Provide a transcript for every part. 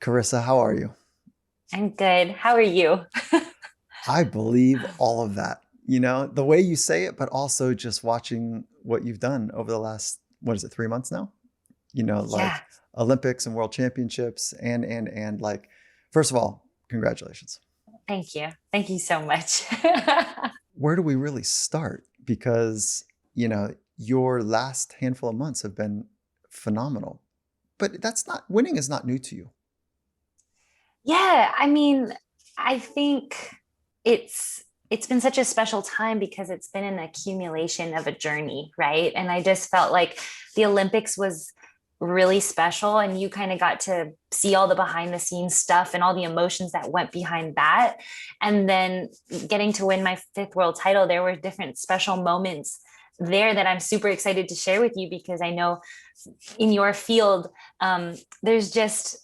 Carissa, how are you? I'm good. How are you? I believe all of that. The way you say it, but also just watching what you've done over the last, what is it, 3 months now? Yeah, Like Olympics and World Championships and like, first of all, congratulations. thank you. Thank you so much. Where do we really start? Because, your last handful of months have been phenomenal. But winning is not new to you. Yeah, I think it's been such a special time because it's been an accumulation of a journey, right? And I just felt like the Olympics was really special and you kind of got to see all the behind the scenes stuff and all the emotions that went behind that. And then getting to win my fifth world title, there were different special moments there that I'm super excited to share with you because I know in your field, there's just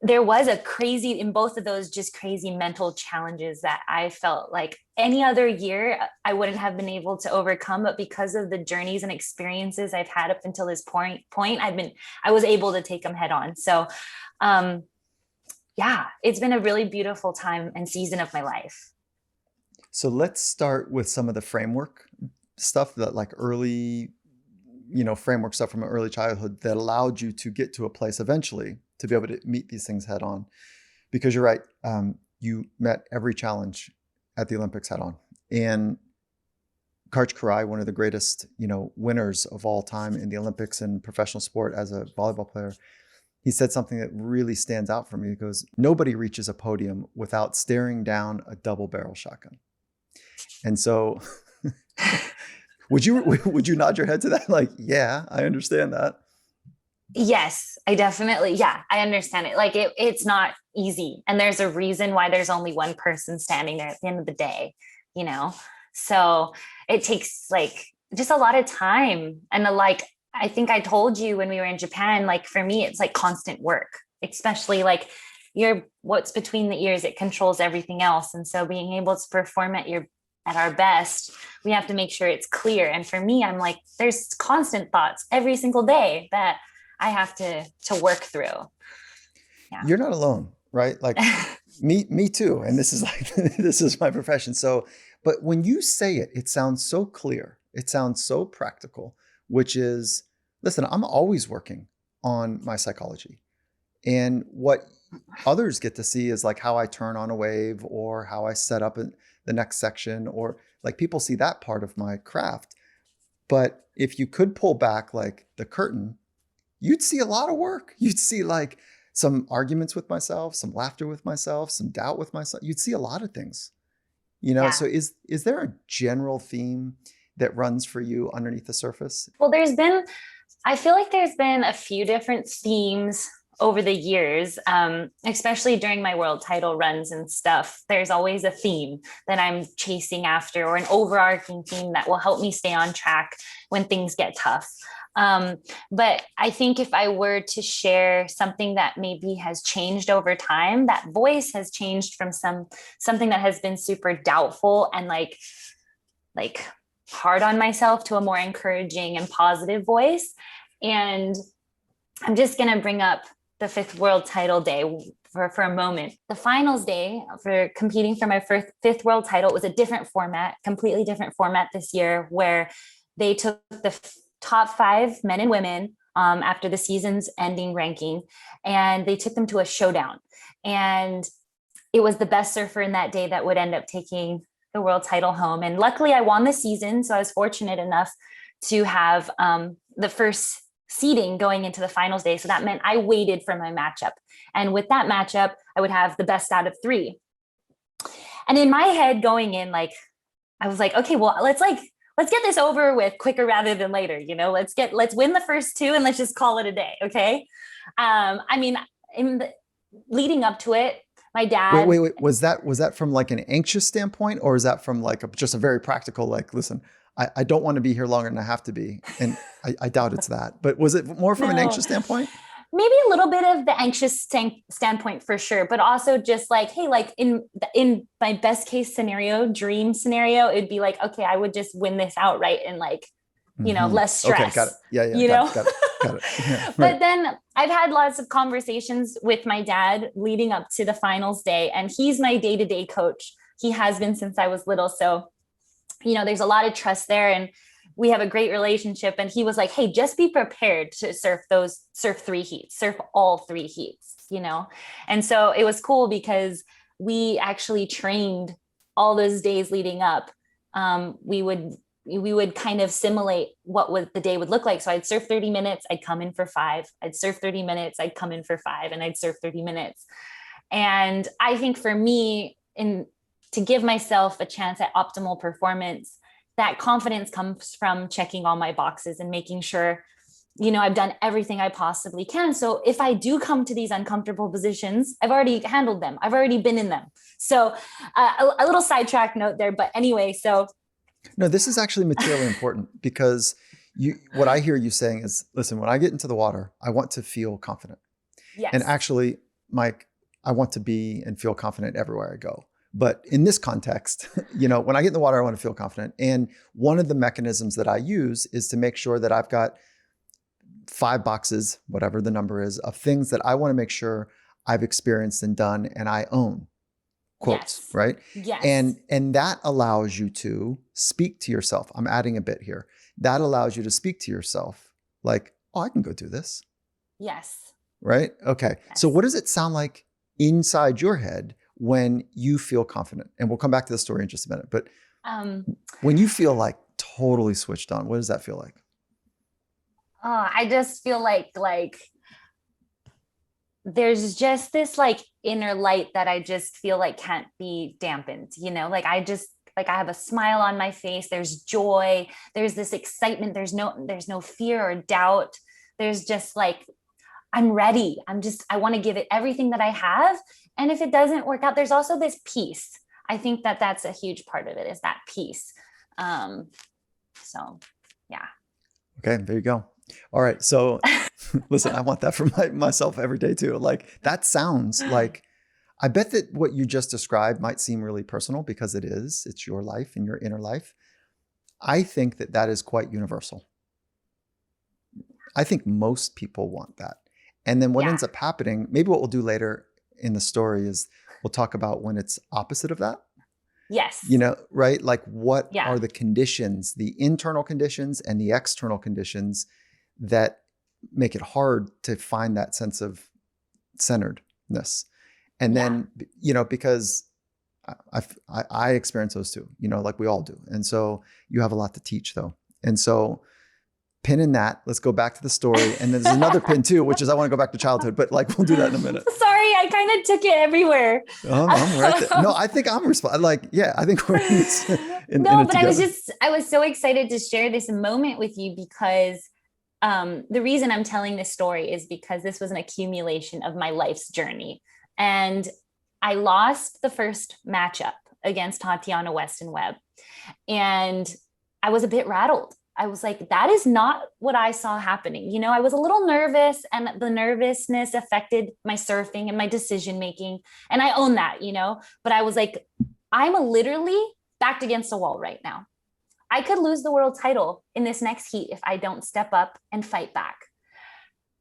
there was a crazy in both of those just crazy mental challenges that I felt like any other year I wouldn't have been able to overcome, but because of the journeys and experiences I've had up until this point I was able to take them head on. So um yeah, it's been a really beautiful time and season of my life. So let's start with some of the framework stuff that like early, framework stuff from an early childhood that allowed you to get to a place eventually to be able to meet these things head on. Because you're right, you met every challenge at the Olympics head on. And Karch Karai, one of the greatest, winners of all time in the Olympics and professional sport as a volleyball player, he said something that really stands out for me. He goes, "Nobody reaches a podium without staring down a double barrel shotgun." And so would you nod your head to that? Like, yeah, I understand that. Yes, I definitely, yeah, I understand it. Like it's not easy. And there's a reason why there's only one person standing there at the end of the day, you know? So it takes like just a lot of time. And like, I think I told you when we were in Japan, like for me, it's like constant work, especially like you're what's between the ears, it controls everything else. And so being able to perform at our best, we have to make sure it's clear. And for me, I'm like, there's constant thoughts every single day that I have to work through. Yeah. You're not alone, right? Like me too. And this is like this is my profession. So, but when you say it, it sounds so clear. It sounds so practical, which is, listen, I'm always working on my psychology. And what others get to see is like how I turn on a wave or how I set up the next section, or like people see that part of my craft. But if you could pull back like the curtain, you'd see a lot of work. You'd see like some arguments with myself, some laughter with myself, some doubt with myself. You'd see a lot of things. So Yeah. is there a general theme that runs for you underneath the surface? Well, I feel like there's been a few different themes over the years, especially during my world title runs and stuff. There's always a theme that I'm chasing after, or an overarching theme that will help me stay on track when things get tough. Um, but I think if I were to share something that maybe has changed over time, that voice has changed from something that has been super doubtful and like hard on myself to a more encouraging and positive voice. And I'm just going to bring up the fifth world title day for a moment. The finals day for competing for my fifth world title was a different format, completely different format this year, where they took the top five men and women after the season's ending ranking, and they took them to a showdown. And it was the best surfer in that day that would end up taking the world title home. And luckily, I won the season. So I was fortunate enough to have the first seeding going into the finals day. So that meant I waited for my matchup. And with that matchup, I would have the best out of three. And in my head going in, like, I was like, okay, well, let's get this over with quicker rather than later. Let's win the first two and let's just call it a day. Okay. I mean, leading up to it, my Wait, dad. wait, wait. Was that from like an anxious standpoint, or is that from like just a very practical, like, listen, I don't want to be here longer than I have to be? And I doubt it's that. But was it more from an No, anxious standpoint? maybe a little bit of the anxious standpoint for sure, but also just like, hey, like in my best case scenario, dream scenario, it'd be like, okay, I would just win this outright and like less Okay, stress, got it. Yeah, you got know? it, got it, got it. Yeah, But right. then I've had lots of conversations with my dad leading up to the finals day, and he's my day-to-day coach. He has been since I was little. So, there's a lot of trust there, and we have a great relationship. And he was like, hey, just be prepared to surf 3 heats, surf all 3 heats. And so it was cool because we actually trained all those days leading up. We would kind of simulate what the day would look like. So I'd surf 30 minutes, I'd come in for 5. I'd surf 30 minutes, I'd come in for 5, and I'd surf 30 minutes. And I think for me, to give myself a chance at optimal performance, that confidence comes from checking all my boxes and making sure, I've done everything I possibly can. So if I do come to these uncomfortable positions, I've already handled them. I've already been in them. So a little sidetrack note there, but anyway, so No, this is actually materially important because what I hear you saying is, listen, when I get into the water, I want to feel confident. yes. And actually, Mike, I want to be and feel confident everywhere I go. But in this context, when I get in the water, I want to feel confident. And one of the mechanisms that I use is to make sure that I've got 5 boxes, whatever the number is, of things that I want to make sure I've experienced and done and I own. Quotes, yes. right? Yes. And that allows you to speak to yourself. I'm adding a bit here. That allows you to speak to yourself like, oh, I can go do this. Yes. Right? Okay. Yes. So what does it sound like inside your head when you feel confident? And we'll come back to the story in just a minute. But when you feel like totally switched on, what does that feel like? I just feel like there's just this inner light that I just feel like can't be dampened, I have a smile on my face. There's joy. There's this excitement. There's no fear or doubt. There's just I'm ready. I want to give it everything that I have. And if it doesn't work out, there's also this peace. I think that that's a huge part of it, is that peace. So yeah. Okay, there you go. All right. So listen, I want that for myself every day too. That sounds like, I bet that what you just described might seem really personal because it is. It's your life and your inner life. I think that is quite universal. I think most people want that. And then what ends up happening, maybe what we'll do later in the story is we'll talk about when it's opposite of that. Yes. Right? What are the conditions, the internal conditions and the external conditions that make it hard to find that sense of centeredness. And then, because I experience those too, like we all do. And so you have a lot to teach though. And so pin in that, let's go back to the story. And there's another pin too, which is I want to go back to childhood, but we'll do that in a minute. Sorry, I kind of took it everywhere. I'm right there. No, I think I'm responsible. I think we're in this. But I was so excited to share this moment with you because the reason I'm telling this story is because this was an accumulation of my life's journey. And I lost the first matchup against Tatiana Weston Webb. And I was a bit rattled. I was like, that is not what I saw happening. I was a little nervous, and the nervousness affected my surfing and my decision-making. And I own that, but I was like, I'm literally backed against a wall right now. I could lose the world title in this next heat if I don't step up and fight back.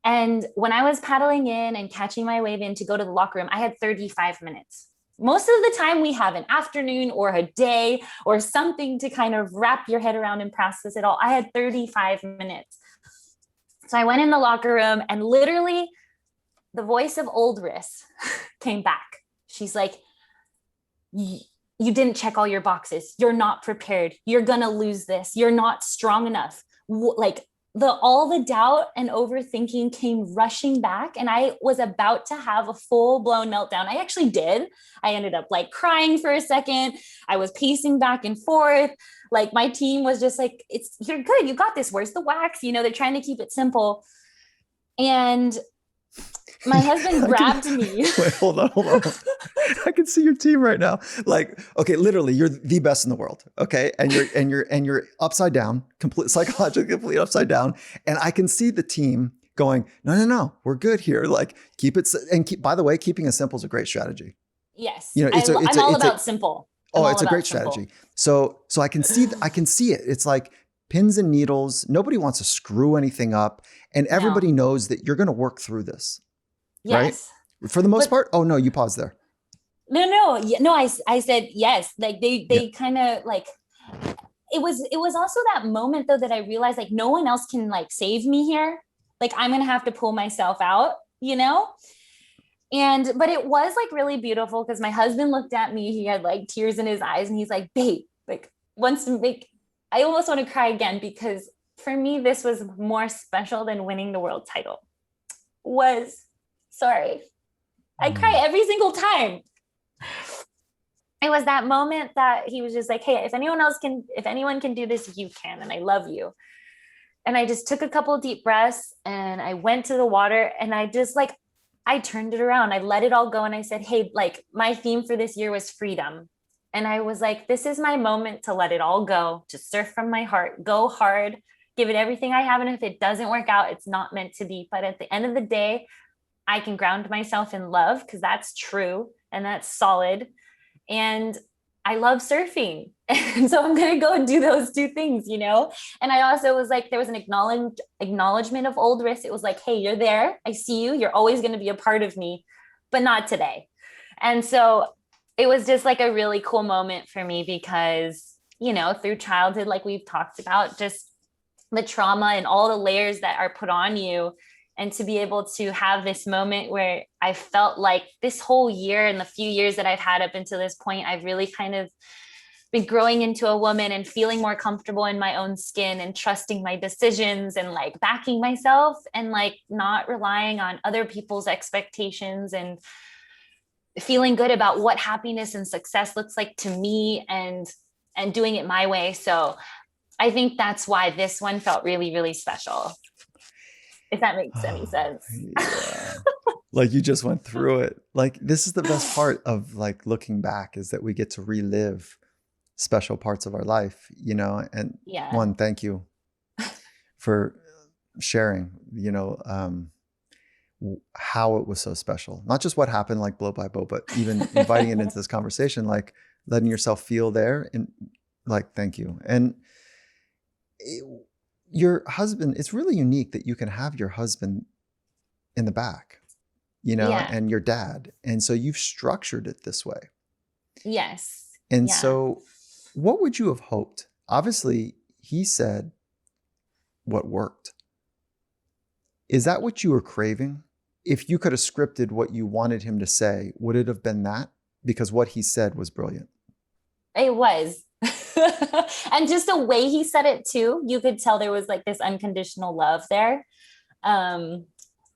And when I was paddling in and catching my wave in to go to the locker room, I had 35 minutes. Most of the time we have an afternoon or a day or something to kind of wrap your head around and process it all. I had 35 minutes. So I went in the locker room and literally the voice of old Riss came back. She's like, you didn't check all your boxes. You're not prepared. You're going to lose this. You're not strong enough. All the doubt and overthinking came rushing back, and I was about to have a full-blown meltdown. I actually did. I ended up crying for a second. I was pacing back and forth. My team was just like, you're good. You got this. Where's the wax? They're trying to keep it simple. And my husband grabbed me. Wait, hold on. I can see your team right now. Okay, literally, you're the best in the world. Okay, and you're upside down, psychologically complete upside down, and I can see the team going, no, we're good here. Keep it, and by the way, keeping it simple is a great strategy. Yes, I'm all about simple. It's a great strategy. So I can see it. It's pins and needles. Nobody wants to screw anything up. And No. everybody knows that you're going to work through this, right? Yes. For the most But part. Oh, no, you pause there. no, I said yes. Like Yeah. they kind of like, it was also that moment though that I realized like no one else can like save me here. Like I'm gonna have to pull myself out, you know? And but it was like really beautiful because my husband looked at me, he had like tears in his eyes, and he's like, babe, like wants to make, I almost want to cry again because for me this was more special than winning the world title. Was sorry. I cry Mm. every single time. It was that moment that he was just like, hey, if anyone can do this, you can, and I love you. And I just took a couple of deep breaths and I went to the water and I just like, I turned it around. I let it all go. And I said, hey, like my theme for this year was freedom. And I was like, this is my moment to let it all go, to surf from my heart, go hard, give it everything I have. And if it doesn't work out, it's not meant to be. But at the end of the day, I can ground myself in love because that's true and that's solid. And I love surfing. And so I'm going to go and do those two things, you know? And I also was like, there was an acknowledgement of old risks. It was like, hey, you're there. I see you. You're always going to be a part of me, but not today. And so it was just like a really cool moment for me because, you know, through childhood, like we've talked about, just the trauma and all the layers that are put on you, and to be able to have this moment where I felt like this whole year and the few years that I've had up until this point, I've really kind of been growing into a woman and feeling more comfortable in my own skin and trusting my decisions and like backing myself and like not relying on other people's expectations and feeling good about what happiness and success looks like to me and doing it my way. So I think that's why this one felt really, really special, if that makes any sense. Yeah. Like you just went through it. Like this is the best part of like looking back is that we get to relive special parts of our life, you know, and Yeah. one, thank you for sharing, you know, how it was so special, not just what happened like blow by blow, but even inviting it into this conversation, like letting yourself feel there and like, thank you. And it, your husband, it's really unique that you can have your husband in the back, you know, Yeah. and your dad. And so you've structured it this way. Yes. And Yeah. so what would you have hoped? Obviously, he said what worked. Is that what you were craving? If you could have scripted what you wanted him to say, would it have been that? Because what he said was brilliant. It was. And just the way he said it too, you could tell there was like this unconditional love there. Um,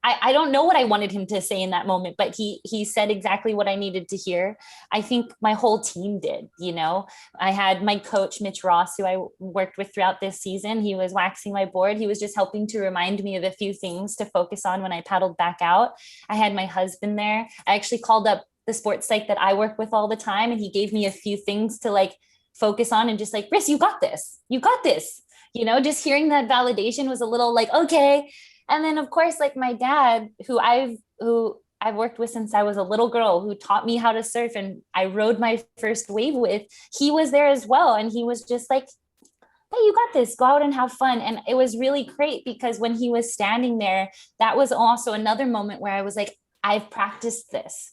I don't know what I wanted him to say in that moment, but he said exactly what I needed to hear. I think my whole team did, you know. I had my coach, Mitch Ross, who I worked with throughout this season. He was waxing my board. He was just helping to remind me of a few things to focus on when I paddled back out. I had my husband there. I actually called up the sports psych that I work with all the time, and he gave me a few things to like focus on and just like, Riss, you got this. You got this. You know, just hearing that validation was a little like, okay. And then of course, like my dad, who I've worked with since I was a little girl, who taught me how to surf and I rode my first wave with, he was there as well. And he was just like, hey, you got this, go out and have fun. And it was really great because when he was standing there, that was also another moment where I was like, I've practiced this.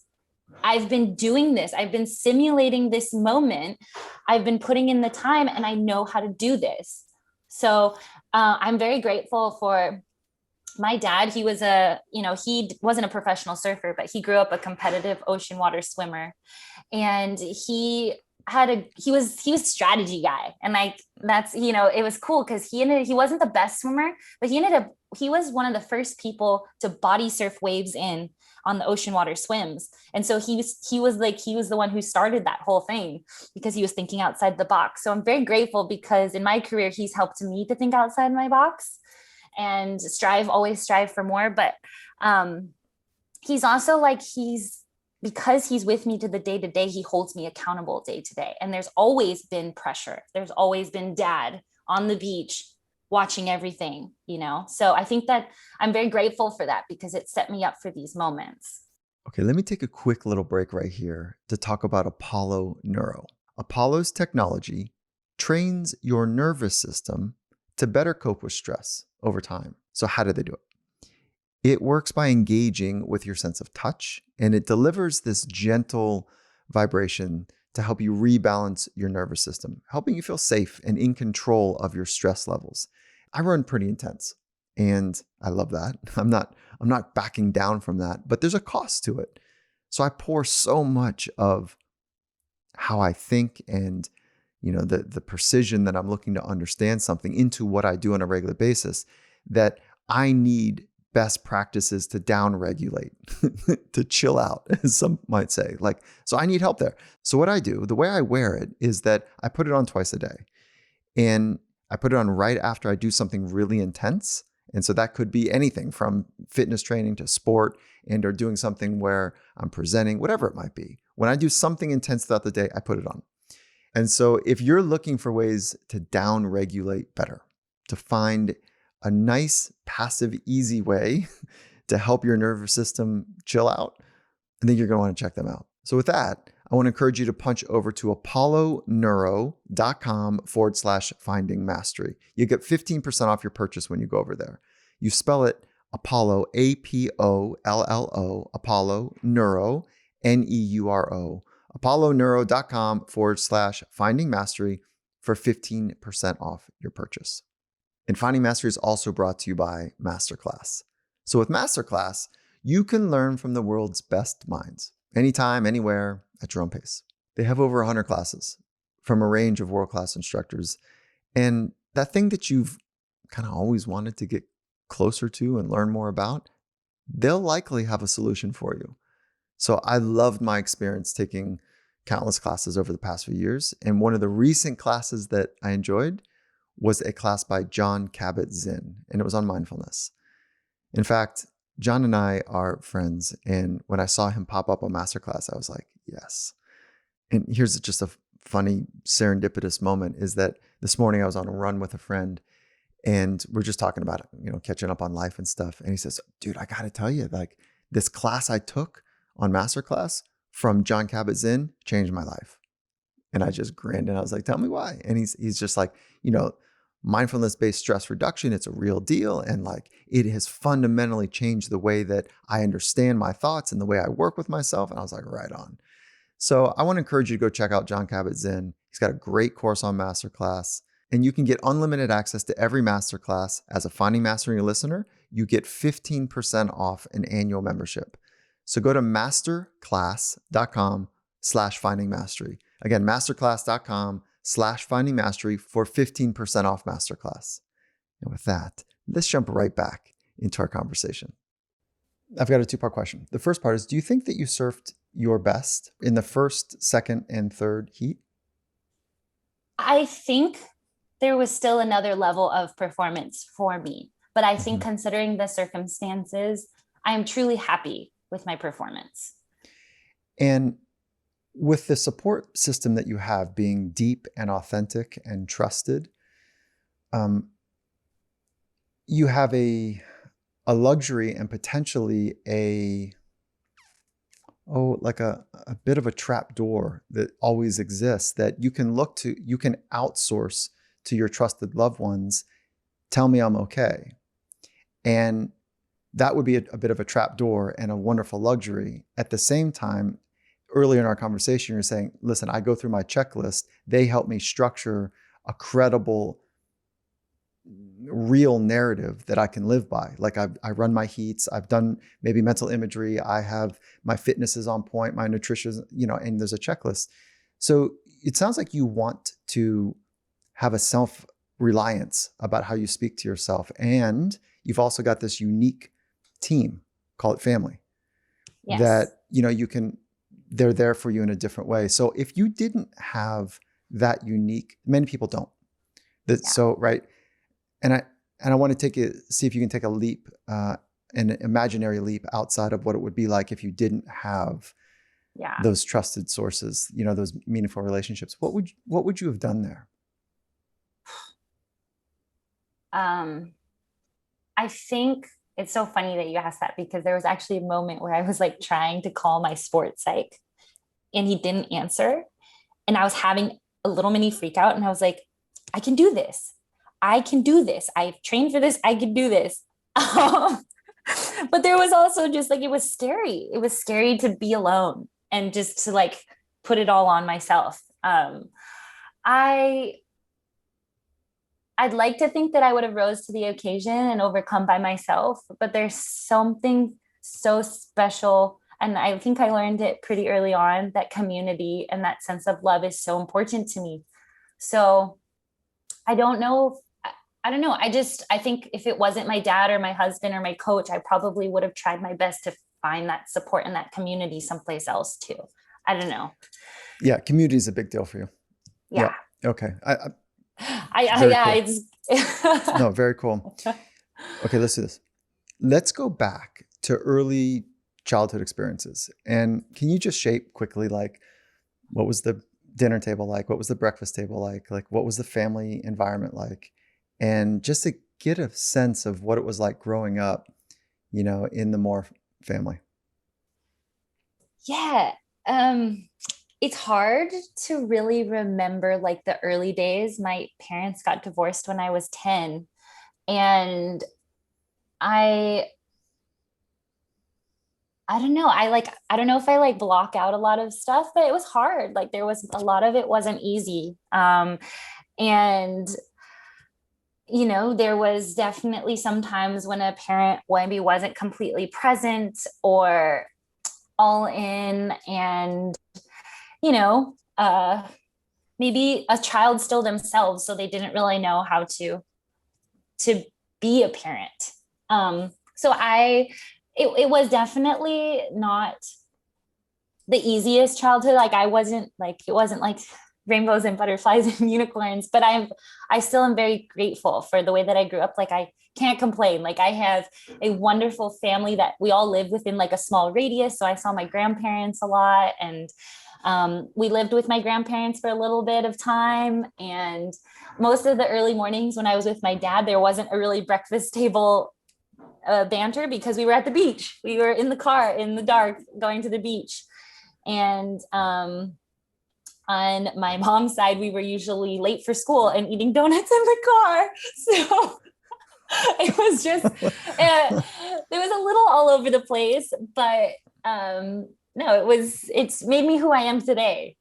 I've been doing this. I've been simulating this moment. I've been putting in the time and I know how to do this. So I'm very grateful for my dad. He was he wasn't a professional surfer, but he grew up a competitive ocean water swimmer. And he was strategy guy. And like, that's, it was cool because he wasn't the best swimmer, but he was one of the first people to body surf waves in on the ocean water swims. And so he was the one who started that whole thing because he was thinking outside the box. So I'm very grateful because in my career, he's helped me to think outside my box and always strive for more. But he's also like, because he's with me to the day to day, he holds me accountable day to day. And there's always been pressure. There's always been dad on the beach watching everything, So I think that I'm very grateful for that because it set me up for these moments. Okay, let me take a quick little break right here to talk about Apollo Neuro. Apollo's technology trains your nervous system to better cope with stress over time. So how do they do it? It works by engaging with your sense of touch, and it delivers this gentle vibration to help you rebalance your nervous system, helping you feel safe and in control of your stress levels. I run pretty intense, and I love that. I'm not backing down from that, but there's a cost to it. So I pour so much of how I think and the precision that I'm looking to understand something into what I do on a regular basis, that I need best practices to down regulate, to chill out, as some might say. So I need help there. So what I do, the way I wear it is that I put it on twice a day, and I put it on right after I do something really intense. And so that could be anything from fitness training to sport and or doing something where I'm presenting, whatever it might be. When I do something intense throughout the day, I put it on. And so if you're looking for ways to down regulate better, to find a nice, passive, easy way to help your nervous system chill out, I think you're going to want to check them out. So with that, I want to encourage you to punch over to apolloneuro.com/finding mastery. You get 15% off your purchase when you go over there. You spell it Apollo, APOLLO, Apollo Neuro, NEURO, apolloneuro.com/finding mastery for 15% off your purchase. And Finding Mastery is also brought to you by Masterclass. So with Masterclass, you can learn from the world's best minds, anytime, anywhere, at your own pace. They have over 100 classes from a range of world-class instructors. And that thing that you've kind of always wanted to get closer to and learn more about, they'll likely have a solution for you. So I loved my experience taking countless classes over the past few years. And one of the recent classes that I enjoyed was a class by Jon Kabat-Zinn, and it was on mindfulness. In fact, John and I are friends, and when I saw him pop up on Masterclass, I was like, yes. And here's just a funny serendipitous moment, is that this morning I was on a run with a friend, and we're just talking about, catching up on life and stuff. And he says, dude, I got to tell you, this class I took on Masterclass from Jon Kabat-Zinn changed my life. And I just grinned and I was like, tell me why. And he's just like, mindfulness-based stress reduction, it's a real deal. And it has fundamentally changed the way that I understand my thoughts and the way I work with myself. And I was like, right on. So I want to encourage you to go check out Jon Kabat-Zinn. He's got a great course on Masterclass, and you can get unlimited access to every Masterclass. As a Finding Mastery listener, you get 15% off an annual membership. So go to masterclass.com/finding mastery. Again, masterclass.com/finding mastery for 15% off Masterclass. And with that, let's jump right back into our conversation. I've got a two-part question. The first part is, do you think that you surfed your best in the first, second, and third heat? I think there was still another level of performance for me, but I think considering the circumstances, I am truly happy with my performance. And with the support system that you have being deep and authentic and trusted, you have a luxury and potentially a bit of a trap door that always exists that you can look to, you can outsource to your trusted loved ones. Tell me I'm okay. And that would be a bit of a trap door and a wonderful luxury. At the same time, earlier in our conversation, you're saying, listen, I go through my checklist. They help me structure a credible, real narrative that I can live by. I run my heats. I've done maybe mental imagery. I have my fitness is on point, my nutrition, and there's a checklist. So it sounds like you want to have a self-reliance about how you speak to yourself. And you've also got this unique team, call it family, Yes. that, they're there for you in a different way. So if you didn't have that unique, many people don't. So, right. And I want to see if you can take a leap, an imaginary leap outside of what it would be like if you didn't have those trusted sources, those meaningful relationships. What would you have done there? I think it's so funny that you asked that, because there was actually a moment where I was trying to call my sports psych and he didn't answer. And I was having a little mini freak out, and I was like, I can do this. I can do this. I've trained for this. I can do this. Um, but there was also just like, it was scary. It was scary to be alone and just to like put it all on myself. I I'd like to think that I would have rose to the occasion and overcome by myself, but there's something so special. And I think I learned it pretty early on, that community and that sense of love is so important to me. So I don't know. I don't know. I think if it wasn't my dad or my husband or my coach, I probably would have tried my best to find that support and that community someplace else too. I don't know. Yeah, community is a big deal for you. Yeah. Yeah. Okay. Very Yeah, cool. it's No, very cool. Okay, let's do this. Let's go back to early childhood experiences. And can you just shape quickly, like, what was the dinner table like? What was the breakfast table like? Like, what was the family environment like? And just to get a sense of what it was like growing up, in the Moore family. yeah. It's hard to really remember like the early days. My parents got divorced when I was 10, and I I don't know. I don't know if I like block out a lot of stuff, but it was hard. Like there was a lot of it wasn't easy. And there was definitely sometimes when a parent maybe wasn't completely present or all in, and you know, maybe a child still themselves, so they didn't really know how to be a parent. So it was definitely not the easiest childhood. Like it wasn't like rainbows and butterflies and unicorns, but I still am very grateful for the way that I grew up. Like I can't complain. Like I have a wonderful family that we all live within like a small radius. So I saw my grandparents a lot, and we lived with my grandparents for a little bit of time. And most of the early mornings when I was with my dad, there wasn't a really breakfast table banter because we were at the beach. We were in the car in the dark going to the beach. And on my mom's side, we were usually late for school and eating donuts in the car. So it was just, it was a little all over the place, but no, it's made me who I am today.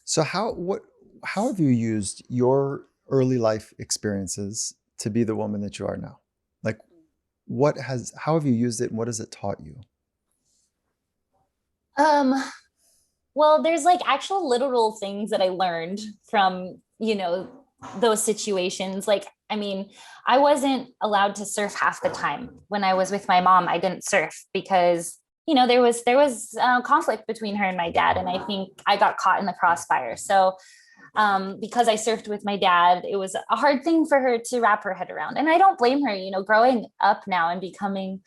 So how have you used your early life experiences to be the woman that you are now? Like how have you used it and what has it taught you? Um, well, there's like actual literal things that I learned from, those situations. Like, I mean, I wasn't allowed to surf half the time. When I was with my mom, I didn't surf because, there was conflict between her and my dad. And I think I got caught in the crossfire. So because I surfed with my dad, it was a hard thing for her to wrap her head around. And I don't blame her, growing up now and becoming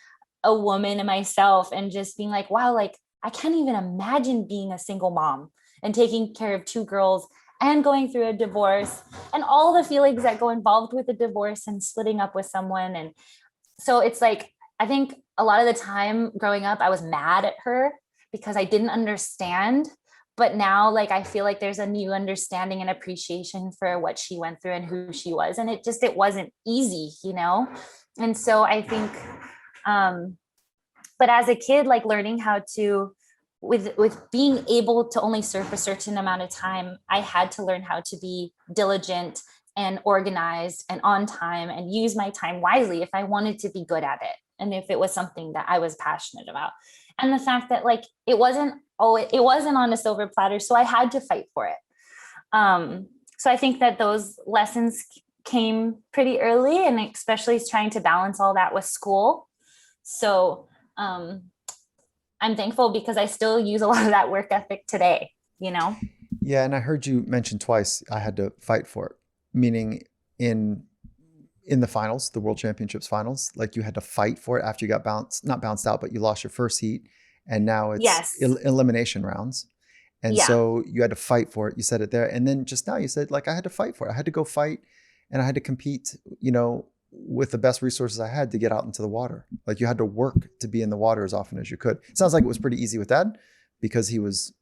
a woman and myself and just being like, wow, like I can't even imagine being a single mom and taking care of two girls and going through a divorce and all the feelings that go involved with a divorce and splitting up with someone. And so it's like, I think a lot of the time growing up, I was mad at her because I didn't understand. But now, like, I feel like there's a new understanding and appreciation for what she went through and who she was. And it wasn't easy, And so I think, but as a kid, like learning how to, with being able to only surf a certain amount of time, I had to learn how to be diligent and organized and on time and use my time wisely if I wanted to be good at it. And if it was something that I was passionate about. And the fact that like, it wasn't on a silver platter. So I had to fight for it. So I think that those lessons came pretty early, and especially trying to balance all that with school. So I'm thankful because I still use a lot of that work ethic today, Yeah, and I heard you mention twice I had to fight for it, meaning in the finals, the World Championships finals, like you had to fight for it after you got not bounced out, but you lost your first heat, and now it's yes. Elimination rounds. And Yeah. so you had to fight for it. You said it there. And then just now you said, like, I had to fight for it. I had to go fight and I had to compete, with the best resources I had to get out into the water. Like you had to work to be in the water as often as you could. It sounds like it was pretty easy with Dad because he was,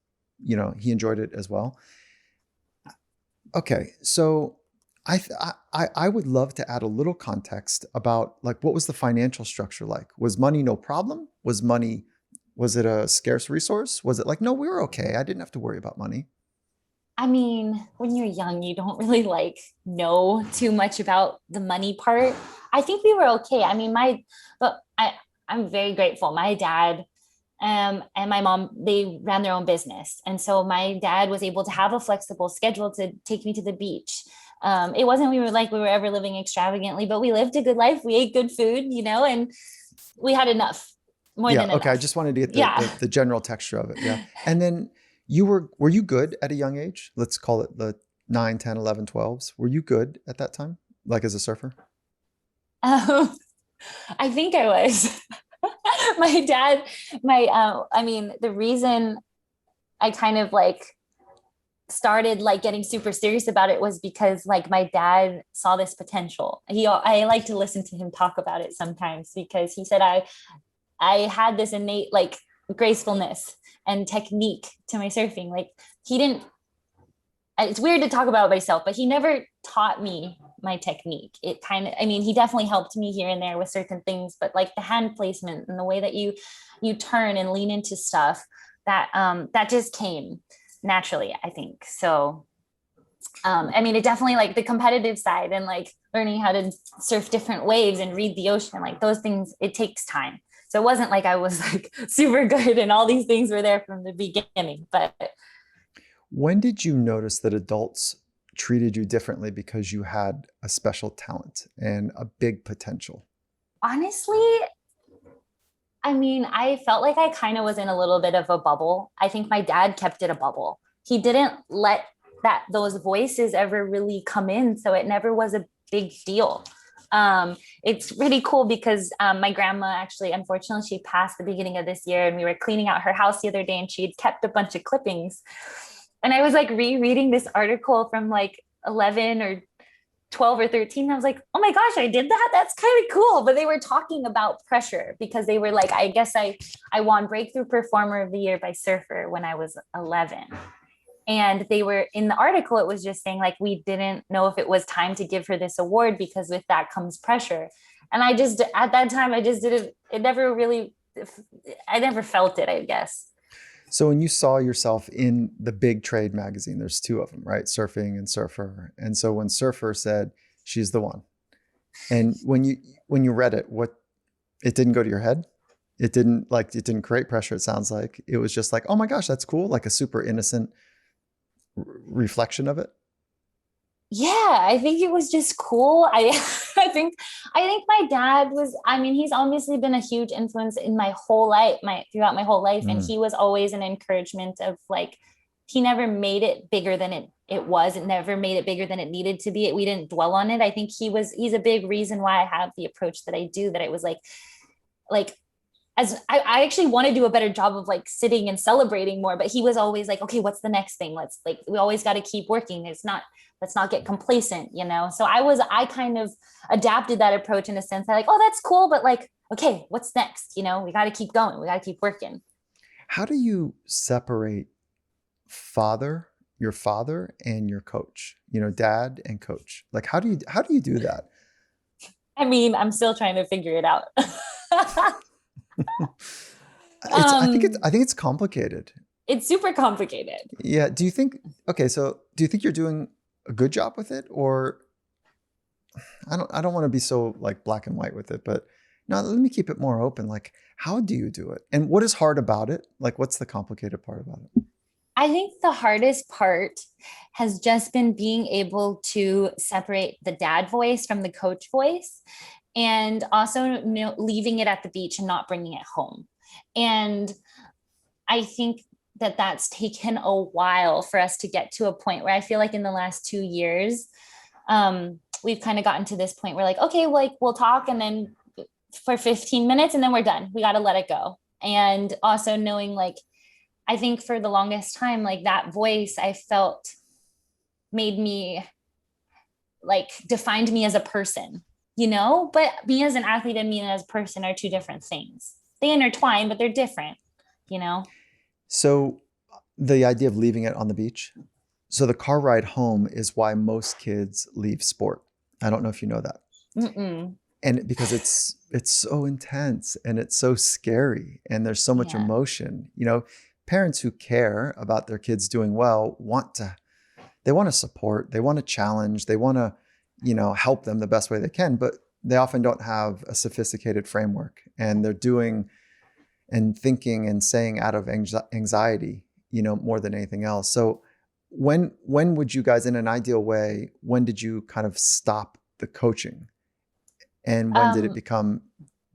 he enjoyed it as well. Okay. So I would love to add a little context about like what was the financial structure like? Was money no problem? Was it a scarce resource? Was it like, no, we were okay. I didn't have to worry about money. I mean, when you're young, you don't really like know too much about the money part. I think we were okay. I mean, but I'm very grateful. My dad and my mom, they ran their own business. And so my dad was able to have a flexible schedule to take me to the beach. It wasn't we were ever living extravagantly, but we lived a good life. We ate good food, and we had enough, more Yeah, than okay. I enough. just wanted to get Yeah. the general texture of it. Yeah. And then were you good at a young age? Let's call it the 9, 10, 11, 12s. Were you good at that time? Like as a surfer? Um, I think I was. My dad, I mean, the reason I kind of like started like getting super serious about it was because like my dad saw this potential. I like to listen to him talk about it sometimes because he said I had this innate like gracefulness and technique to my surfing. Like he didn't, it's weird to talk about myself, but he never taught me my technique. It kind of, I mean, he definitely helped me here and there with certain things, but like the hand placement and the way that you turn and lean into stuff, that just came naturally, I think. So I mean, it definitely like the competitive side and like learning how to surf different waves and read the ocean, like those things, it takes time. So it wasn't like I was like super good and all these things were there from the beginning. But When did you notice that adults treated you differently because you had a special talent and a big potential? honestly, I mean, I felt like I kind of was in a little bit of a bubble. I think my dad kept it a bubble. He didn't let those voices ever really come in, so it never was a big deal. It's really cool because my grandma actually, unfortunately, she passed the beginning of this year, and we were cleaning out her house the other day, and she had kept a bunch of clippings. And I was like rereading this article from like 11 or 12 or 13. I was like, oh my gosh, I did that. That's kind of cool. But they were talking about pressure because they were like, I guess I won Breakthrough Performer of the Year by Surfer when I was 11. And they were in the article, it was just saying like, we didn't know if it was time to give her this award because with that comes pressure. And I just, at that time, I just didn't, it never really, I never felt it, I guess. So when you saw yourself in the big trade magazine, there's two of them, right? Surfing and Surfer. And so when Surfer said, she's the one. And when you read it, what it didn't go to your head? It didn't create pressure, it sounds like. It was just like, oh my gosh, that's cool. Like a super innocent reflection of it. Yeah, I think it was just cool. I think my dad was, I mean, he's obviously been a huge influence in my whole life, my throughout my whole life. And Mm. he was always an encouragement of like, he never made it bigger than it was. It never made it bigger than it needed to be. We didn't dwell on it. I think he's a big reason why I have the approach that I do, that it was like as I actually want to do a better job of like sitting and celebrating more, but he was always like, okay, what's the next thing? Let's like, we always got to keep working. Let's not get complacent. So I kind of adapted that approach in a sense that like, oh, that's cool. But like, okay, what's next? We got to keep going. We got to keep working. How do you separate your father and your coach, dad and coach? Like, how do you do that? I mean, I'm still trying to figure it out. I think it's um, I think it's complicated. it's super complicated. Yeah. Do you think you're doing a good job with it, or I don't want to be so like black and white with it, but no, let me keep it more open. Like, how do you do it? And what is hard about it? Like, what's the complicated part about it? I think the hardest part has just been being able to separate the dad voice from the coach voice, and also leaving it at the beach and not bringing it home. And I think that that's taken a while for us to get to a point where I feel like in the last 2 years, we've kind of gotten to this point where like, okay, like we'll talk and then for 15 minutes and then we're done. We got to let it go. And also knowing like, I think for the longest time, like that voice I felt made me like defined me as a person, but me as an athlete and me as a person are two different things. They intertwine, but they're different. So, the idea of leaving it on the beach. So the car ride home is why most kids leave sport. I don't know if you know that. Mm-mm. And because it's so intense and it's so scary and there's so much Yeah. emotion. You know, parents who care about their kids doing well they want to support, they want to challenge, they want to, help them the best way they can, but they often don't have a sophisticated framework and they're doing and thinking and saying out of anxiety, more than anything else. So when would you guys, in an ideal way, when did you kind of stop the coaching? And when did it Um, become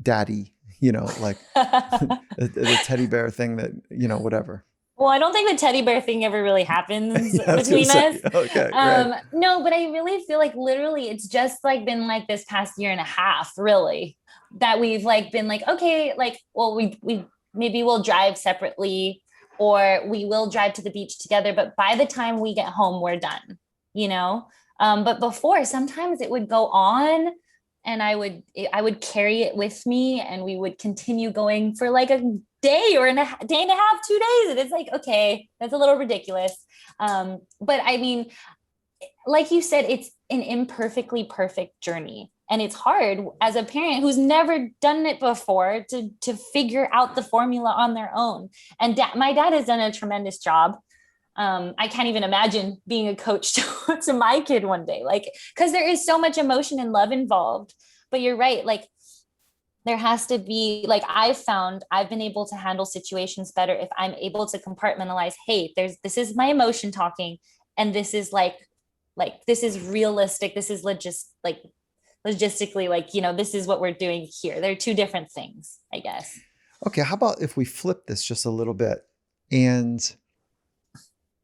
daddy, like the teddy bear thing that, whatever. well, I don't think the teddy bear thing ever really happens Yeah, I was gonna between say, us. okay, great. No, but I really feel like literally it's just like been like this past year and a half, really, that we've like been like, okay, like, well, we maybe we'll drive separately or we will drive to the beach together, but by the time we get home, we're done, you know? But before sometimes it would go on and I would carry it with me and we would continue going for like a day or day and a half, 2 days. And it's like, okay, that's a little ridiculous. But I mean, like you said, it's an imperfectly perfect journey. And it's hard as a parent who's never done it before to figure out the formula on their own. And my dad has done a tremendous job. I can't even imagine being a coach to my kid one day, like, because there is so much emotion and love involved. But you're right, like there has to be, like, I've been able to handle situations better if I'm able to compartmentalize, hey, this is my emotion talking, and this is like this is realistic, this is logistically, like, this is what we're doing here. They're two different things, I guess. Okay, how about if we flip this just a little bit? And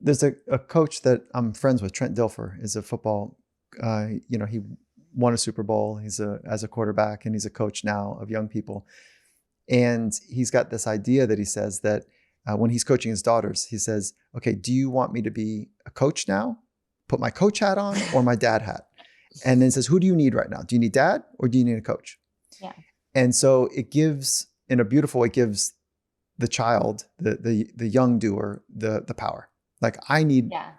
there's a coach that I'm friends with, Trent Dilfer, is a football, he won a Super Bowl. He's as a quarterback, and he's a coach now of young people. And he's got this idea that he says that when he's coaching his daughters, he says, okay, do you want me to be a coach now? Put my coach hat on or my dad hat? And then says, who do you need right now? Do you need dad or do you need a coach? Yeah. And so it gives, in a beautiful way, it gives the child, the young doer, the power. Like, I need, Yeah.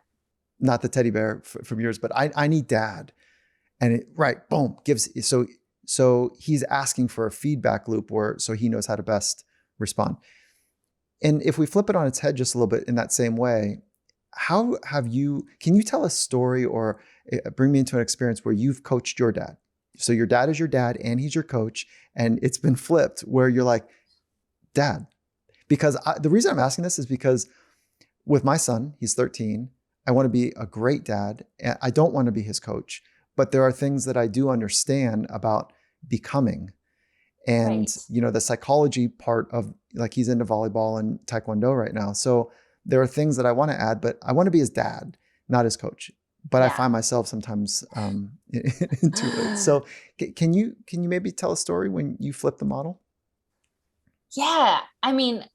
not the teddy bear from yours, but I need dad. And right, boom, so he's asking for a feedback loop so he knows how to best respond. And if we flip it on its head just a little bit in that same way, can you tell a story or bring me into an experience where you've coached your dad? So your dad is your dad and he's your coach, and it's been flipped where you're like, dad. Because the reason I'm asking this is because with my son, he's 13, I want to be a great dad. And I don't want to be his coach, but there are things that I do understand about becoming. And, Right. the psychology part of, like, he's into volleyball and taekwondo right now. So there are things that I want to add, but I want to be his dad, not his coach. But I Yeah. find myself sometimes into it. So can you maybe tell a story when you flip the model? Yeah. I mean,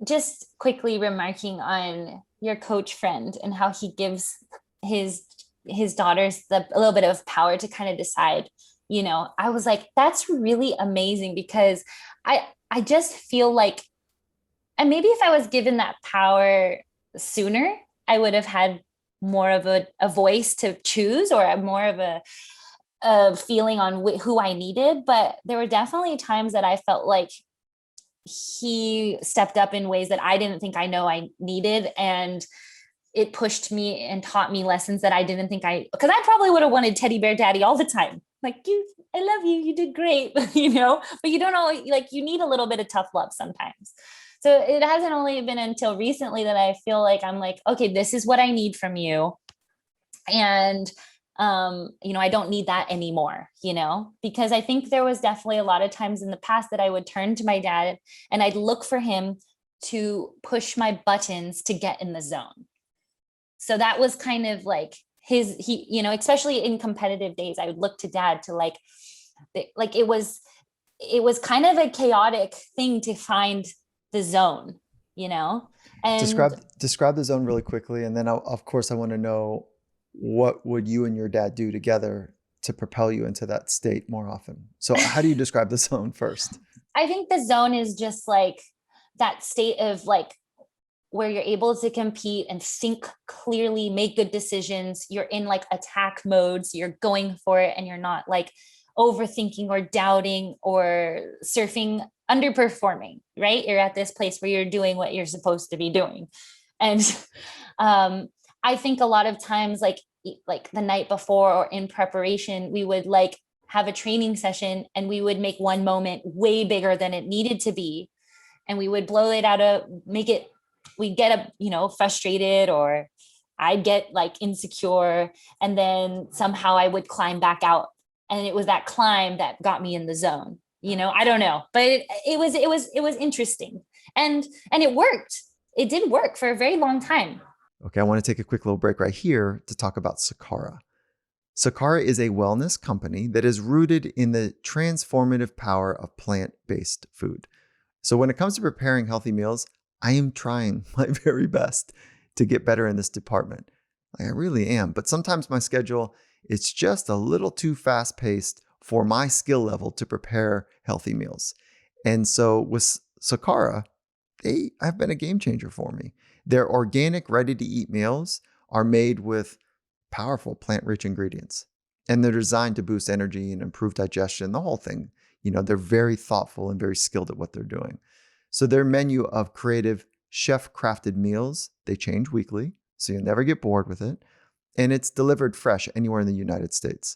just quickly remarking on your coach friend and how he gives his his daughters a little bit of power to kind of decide, I was like, that's really amazing, because I just feel like, and maybe if I was given that power sooner, I would have had more of a voice to choose, or more of a feeling on who I needed. But there were definitely times that I felt like he stepped up in ways that I didn't think I needed. And it pushed me and taught me lessons that I didn't think because I probably would have wanted teddy bear daddy all the time. Like, I love you. You did great, but you don't know, like, you need a little bit of tough love sometimes. So it hasn't only been until recently that I feel like I'm like, okay, this is what I need from you. And I don't need that anymore, because I think there was definitely a lot of times in the past that I would turn to my dad and I'd look for him to push my buttons to get in the zone. So that was kind of like especially in competitive days, I would look to dad to like it was kind of a chaotic thing to find the zone, and Describe the zone really quickly, and then of course I want to know, what would you and your dad do together to propel you into that state more often? So how do you describe the zone first? I think the zone is just like that state of like where you're able to compete and think clearly, make good decisions. You're in like attack mode. So you're going for it and you're not like overthinking or doubting or surfing, underperforming, right? You're at this place where you're doing what you're supposed to be doing. And I think a lot of times, like the night before or in preparation, we would like have a training session and we would make one moment way bigger than it needed to be. And we would blow it out of, make it, we get a, frustrated, or I'd get like insecure. And then somehow I would climb back out. And it was that climb that got me in the zone. I don't know, but it was interesting. And it worked. It did work for a very long time. Okay, I want to take a quick little break right here to talk about Sakara. Sakara is a wellness company that is rooted in the transformative power of plant-based food. So when it comes to preparing healthy meals, I am trying my very best to get better in this department. I really am. But sometimes my schedule, it's just a little too fast-paced for my skill level to prepare healthy meals. And so with Sakara, they have been a game changer for me. Their organic, ready-to-eat meals are made with powerful plant-rich ingredients. And they're designed to boost energy and improve digestion, the whole thing. They're very thoughtful and very skilled at what they're doing. So their menu of creative chef-crafted meals, they change weekly, so you'll never get bored with it. And it's delivered fresh anywhere in the United States.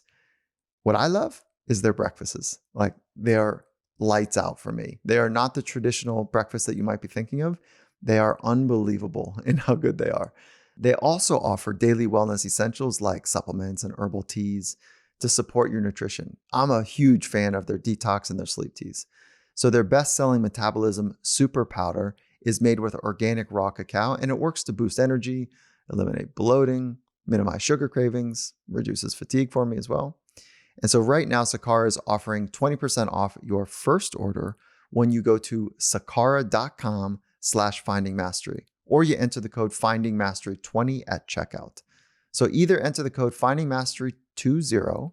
What I love is their breakfasts. Like, they are lights out for me. They are not the traditional breakfast that you might be thinking of. They are unbelievable in how good they are. They also offer daily wellness essentials like supplements and herbal teas to support your nutrition. I'm a huge fan of their detox and their sleep teas. So their best-selling Metabolism Super Powder is made with organic raw cacao, and it works to boost energy, eliminate bloating, minimize sugar cravings, reduces fatigue for me as well. And so right now, Sakara is offering 20% off your first order when you go to sakara.com/findingmastery, or you enter the code findingmastery20 at checkout. So either enter the code findingmastery20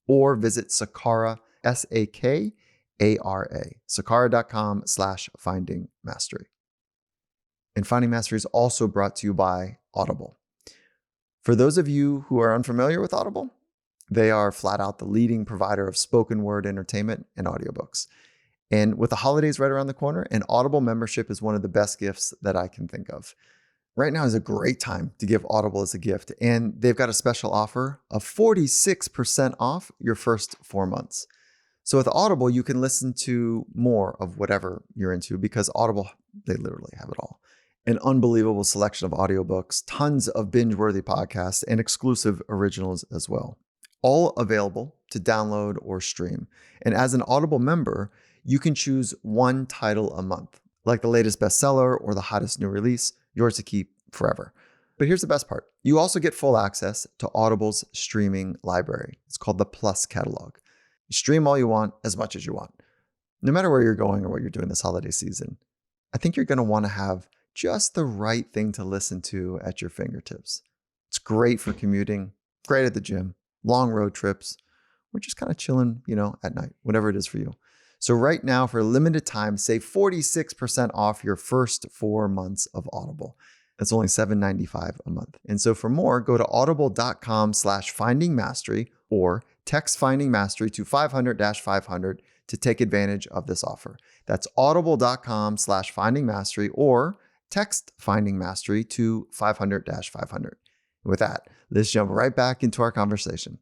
or visit Sakara, Sakara, sakara.com/findingmastery. And Finding Mastery is also brought to you by Audible. For those of you who are unfamiliar with Audible, they are flat out the leading provider of spoken word entertainment and audiobooks. And with the holidays right around the corner, an Audible membership is one of the best gifts that I can think of. Right now is a great time to give Audible as a gift, and they've got a special offer of 46% off your first 4 months. So with Audible, you can listen to more of whatever you're into, because Audible, they literally have it all. An unbelievable selection of audiobooks, tons of binge-worthy podcasts, and exclusive originals as well. All available to download or stream. And as an Audible member, you can choose one title a month, like the latest bestseller or the hottest new release, yours to keep forever. But here's the best part. You also get full access to Audible's streaming library. It's called the Plus catalog. You stream all you want, as much as you want. No matter where you're going or what you're doing this holiday season, I think you're going to want to have just the right thing to listen to at your fingertips. It's great for commuting, great at the gym, long road trips, or just kind of chilling, at night, whatever it is for you. So right now, for a limited time, save 46% off your first 4 months of Audible. That's only $7.95 a month. And so for more, go to audible.com/findingmastery or text Finding Mastery to 500-500 to take advantage of this offer. That's audible.com/Finding Mastery or text Finding Mastery to 500-500. With that, let's jump right back into our conversation.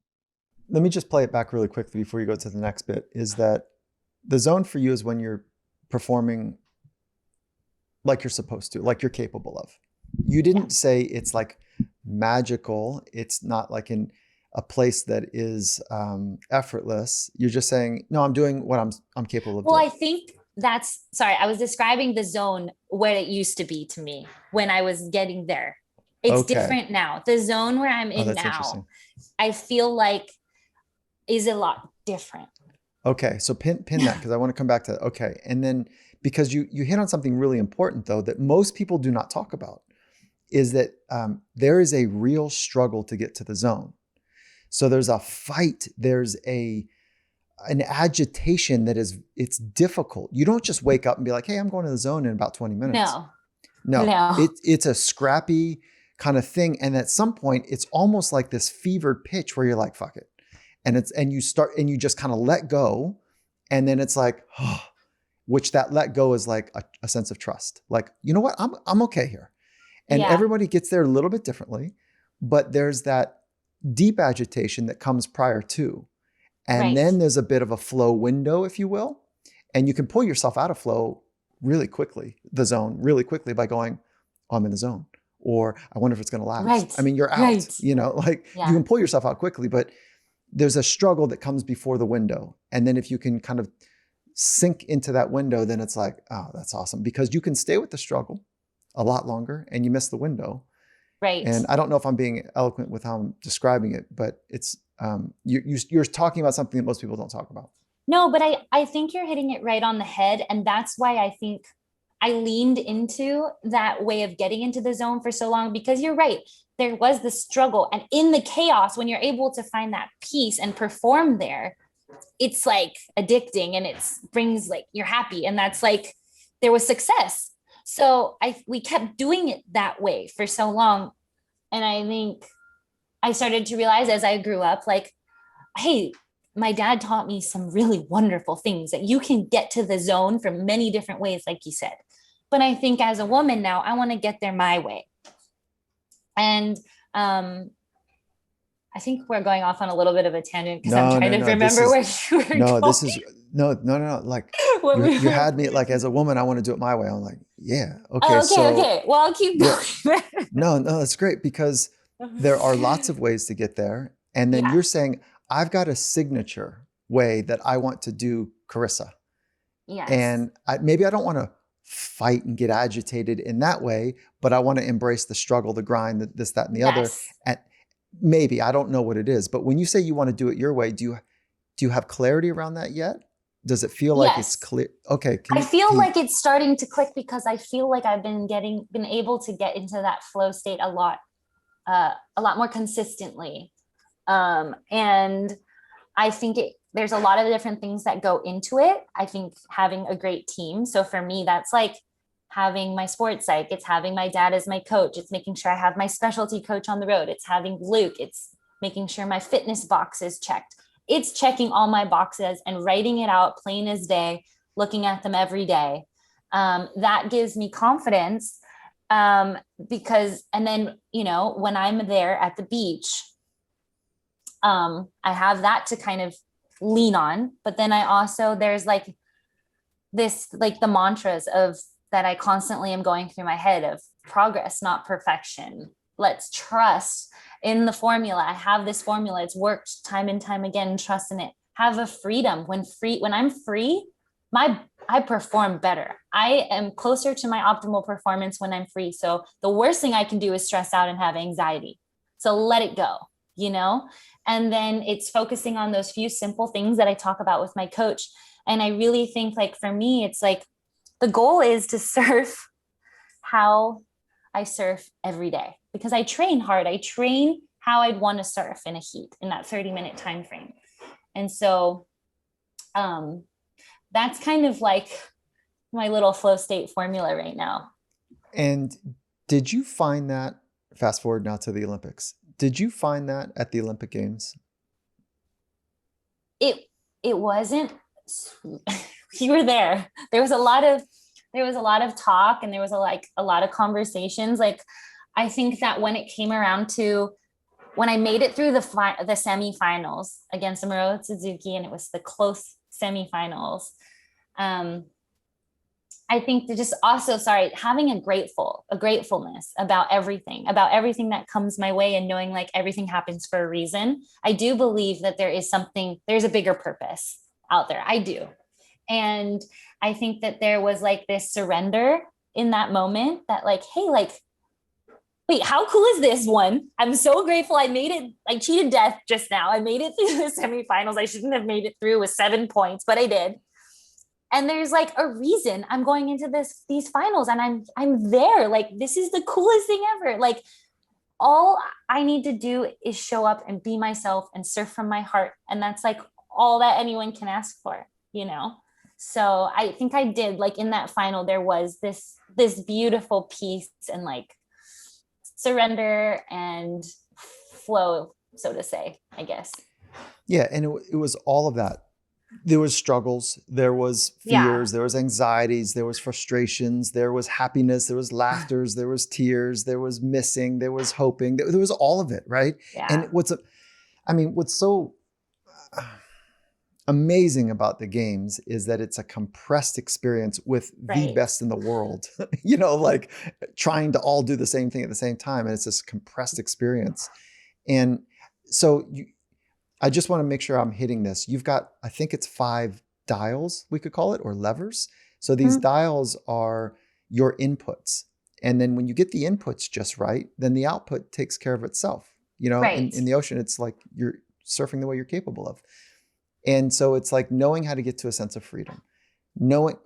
Let me just play it back really quickly before you go to the next bit, is that the zone for you is when you're performing like you're supposed to, like you're capable of. You didn't say it's like magical. It's not like in a place that is effortless. You're just saying, no, I'm doing what I'm capable of doing. Well, I think I was describing the zone where it used to be to me when I was getting there. It's different now. The zone where I'm in now, I feel like is a lot different. Okay. So pin that, because I want to come back to that. Okay. And then, because you hit on something really important though, that most people do not talk about, is that there is a real struggle to get to the zone. So there's a fight. There's an agitation that it's difficult. You don't just wake up and be like, hey, I'm going to the zone in about 20 minutes. No. No, No. it's a scrappy kind of thing. And at some point, it's almost like this fevered pitch where you're like, fuck it. And you start and you just kind of let go. And then it's like, oh, which that let go is like a sense of trust. Like, you know what? I'm okay here. And Yeah. everybody gets there a little bit differently, but there's that deep agitation that comes prior to. And Right. then there's a bit of a flow window, if you will. And you can pull yourself out of flow really quickly, the zone really quickly by going, oh, I'm in the zone. Or I wonder if it's going to last. Right. I mean, you're out, Right. like you Yeah. can pull yourself out quickly, but there's a struggle that comes before the window. And then if you can kind of sink into that window, then it's like, oh, that's awesome because you can stay with the struggle a lot longer and you miss the window. Right. And I don't know if I'm being eloquent with how I'm describing it, but it's you're talking about something that most people don't talk about. No, but I think you're hitting it right on the head. And that's why I think I leaned into that way of getting into the zone for so long, because you're right. There was the struggle. And in the chaos, when you're able to find that peace and perform there, it's like addicting and it brings like you're happy. And that's like there was success. So we kept doing it that way for so long. And I think I started to realize as I grew up, like, hey, my dad taught me some really wonderful things that you can get to the zone from many different ways, like you said. But I think as a woman now, I want to get there my way. And I think we're going off on a little bit of a tangent because I'm No, trying no, to no. remember where you were No, going. this is no, no, no, no. Like What you we had me like as a woman, I want to do it my way. I'm like, yeah, okay. Oh, okay, So okay. Well, I'll keep yeah, going. no, that's great because there are lots of ways to get there. And then Yeah. you're saying, I've got a signature way that I want to do Carissa. Yes. And maybe I don't want to fight and get agitated in that way, but I want to embrace the struggle, the grind, this, that, and the other. Yes. And maybe I don't know what it is, but when you say you want to do it your way, do you have clarity around that yet? Does it feel like it's Yes. clear? Okay, I feel can you like it's starting to click because I feel like I've been able to get into that flow state a lot more consistently. And I think there's a lot of different things that go into it. I think having a great team. So for me, that's like having my sports psych. It's having my dad as my coach. It's making sure I have my specialty coach on the road. It's having Luke. It's making sure my fitness box is checked. It's checking all my boxes and writing it out plain as day, looking at them every day. That gives me confidence because, and then, when I'm there at the beach, I have that to kind of lean on. But then there's like this, like the mantras of that I constantly am going through my head of progress, not perfection. Let's trust in the formula. I have this formula. It's worked time and time again. Trust in it. Have a freedom. When I'm free, I perform better. I am closer to my optimal performance when I'm free. So the worst thing I can do is stress out and have anxiety. So let it go, And then it's focusing on those few simple things that I talk about with my coach. And I really think like for me, it's like the goal is to surf how I surf every day because I train hard. I train how I'd want to surf in a heat in that 30-minute time frame. And so that's kind of like my little flow state formula right now. And did you find that, fast forward now to the Olympics, did you find that at the Olympic Games? It wasn't, you were there. There was a lot of talk and there was a lot of conversations. Like, I think that when it came around to when I made it through the semifinals against Amuro Suzuki, and it was the close semifinals, I think to just also, having a gratefulness about everything that comes my way and knowing like everything happens for a reason. I do believe that there's a bigger purpose out there. I do. And I think that there was like this surrender in that moment that like, hey, like, wait, how cool is this one? I'm so grateful I made it. I cheated death just now. I made it through the semifinals. I shouldn't have made it through with 7 points, but I did. And there's like a reason I'm going into these finals and I'm there. Like, this is the coolest thing ever. Like, all I need to do is show up and be myself and surf from my heart. And that's like all that anyone can ask for, So I think I did, like, in that final, there was this beautiful peace and like surrender and flow, so to say, I guess. Yeah, and it was all of that. There was struggles, there was Yeah. fears, there was anxieties, there was frustrations, there was happiness, there was laughters, there was tears, there was missing, there was hoping, there was all of it, right? And Yeah. what's so amazing about the games is that it's a compressed experience with the Right. best in the world. Like trying to all do the same thing at the same time, and it's this compressed experience. And so I just want to make sure I'm hitting this. You've got, I think it's 5 dials, we could call it, or levers. So these Mhm. dials are your inputs. And then when you get the inputs just right, then the output takes care of itself. Right. In the ocean, it's like you're surfing the way you're capable of. And so it's like knowing how to get to a sense of freedom,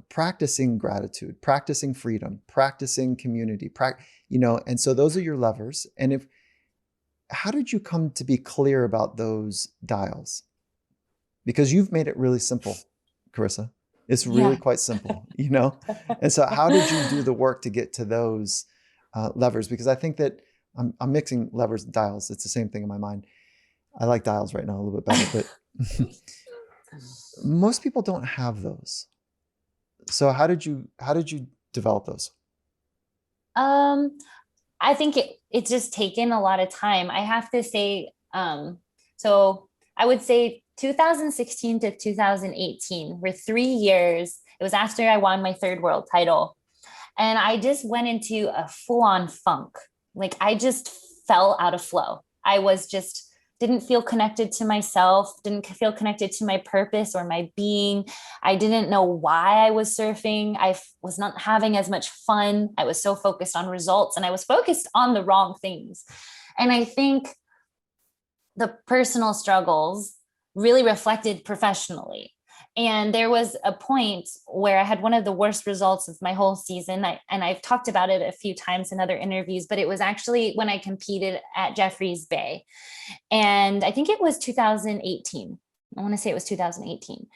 practicing gratitude, practicing freedom, practicing community, and so those are your levers. And how did you come to be clear about those dials? Because you've made it really simple, Carissa. It's really Yeah. quite simple. And so how did you do the work to get to those levers? Because I think that I'm mixing levers and dials. It's the same thing in my mind. I like dials right now a little bit better, but most people don't have those. So how did you develop those? Um, I think it's just taken a lot of time. I have to say, so I would say 2016 to 2018 were 3 years. It was after I won my third world title. And I just went into a full-on funk. Like, I just fell out of flow. I was just didn't feel connected to myself, didn't feel connected to my purpose or my being. I didn't know why I was surfing. I was not having as much fun. I was so focused on results and I was focused on the wrong things. And I think the personal struggles really reflected professionally. And there was a point where I had one of the worst results of my whole season. And I've talked about it a few times in other interviews, but it was actually when I competed at Jeffreys Bay. And I think it was 2018. I want to say it was 2018.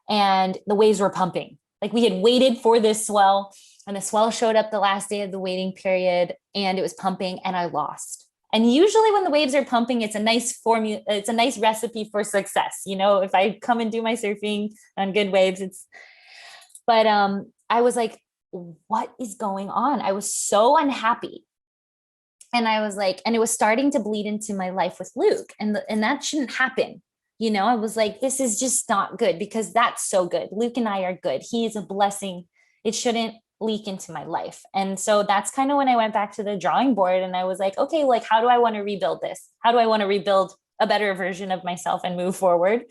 And the waves were pumping. Like, we had waited for this swell, and the swell showed up the last day of the waiting period, and it was pumping, and I lost. And usually when the waves are pumping, it's a nice formula, it's a nice recipe for success. If I come and do my surfing on good waves, but I was like, what is going on? I was so unhappy. And I was like, and it was starting to bleed into my life with Luke. And that shouldn't happen. I was like, this is just not good, because that's so good. Luke and I are good. He is a blessing. It shouldn't leak into my life. And so that's kind of when I went back to the drawing board and I was like, okay, like, how do I want to rebuild this? How do I want to rebuild a better version of myself and move forward?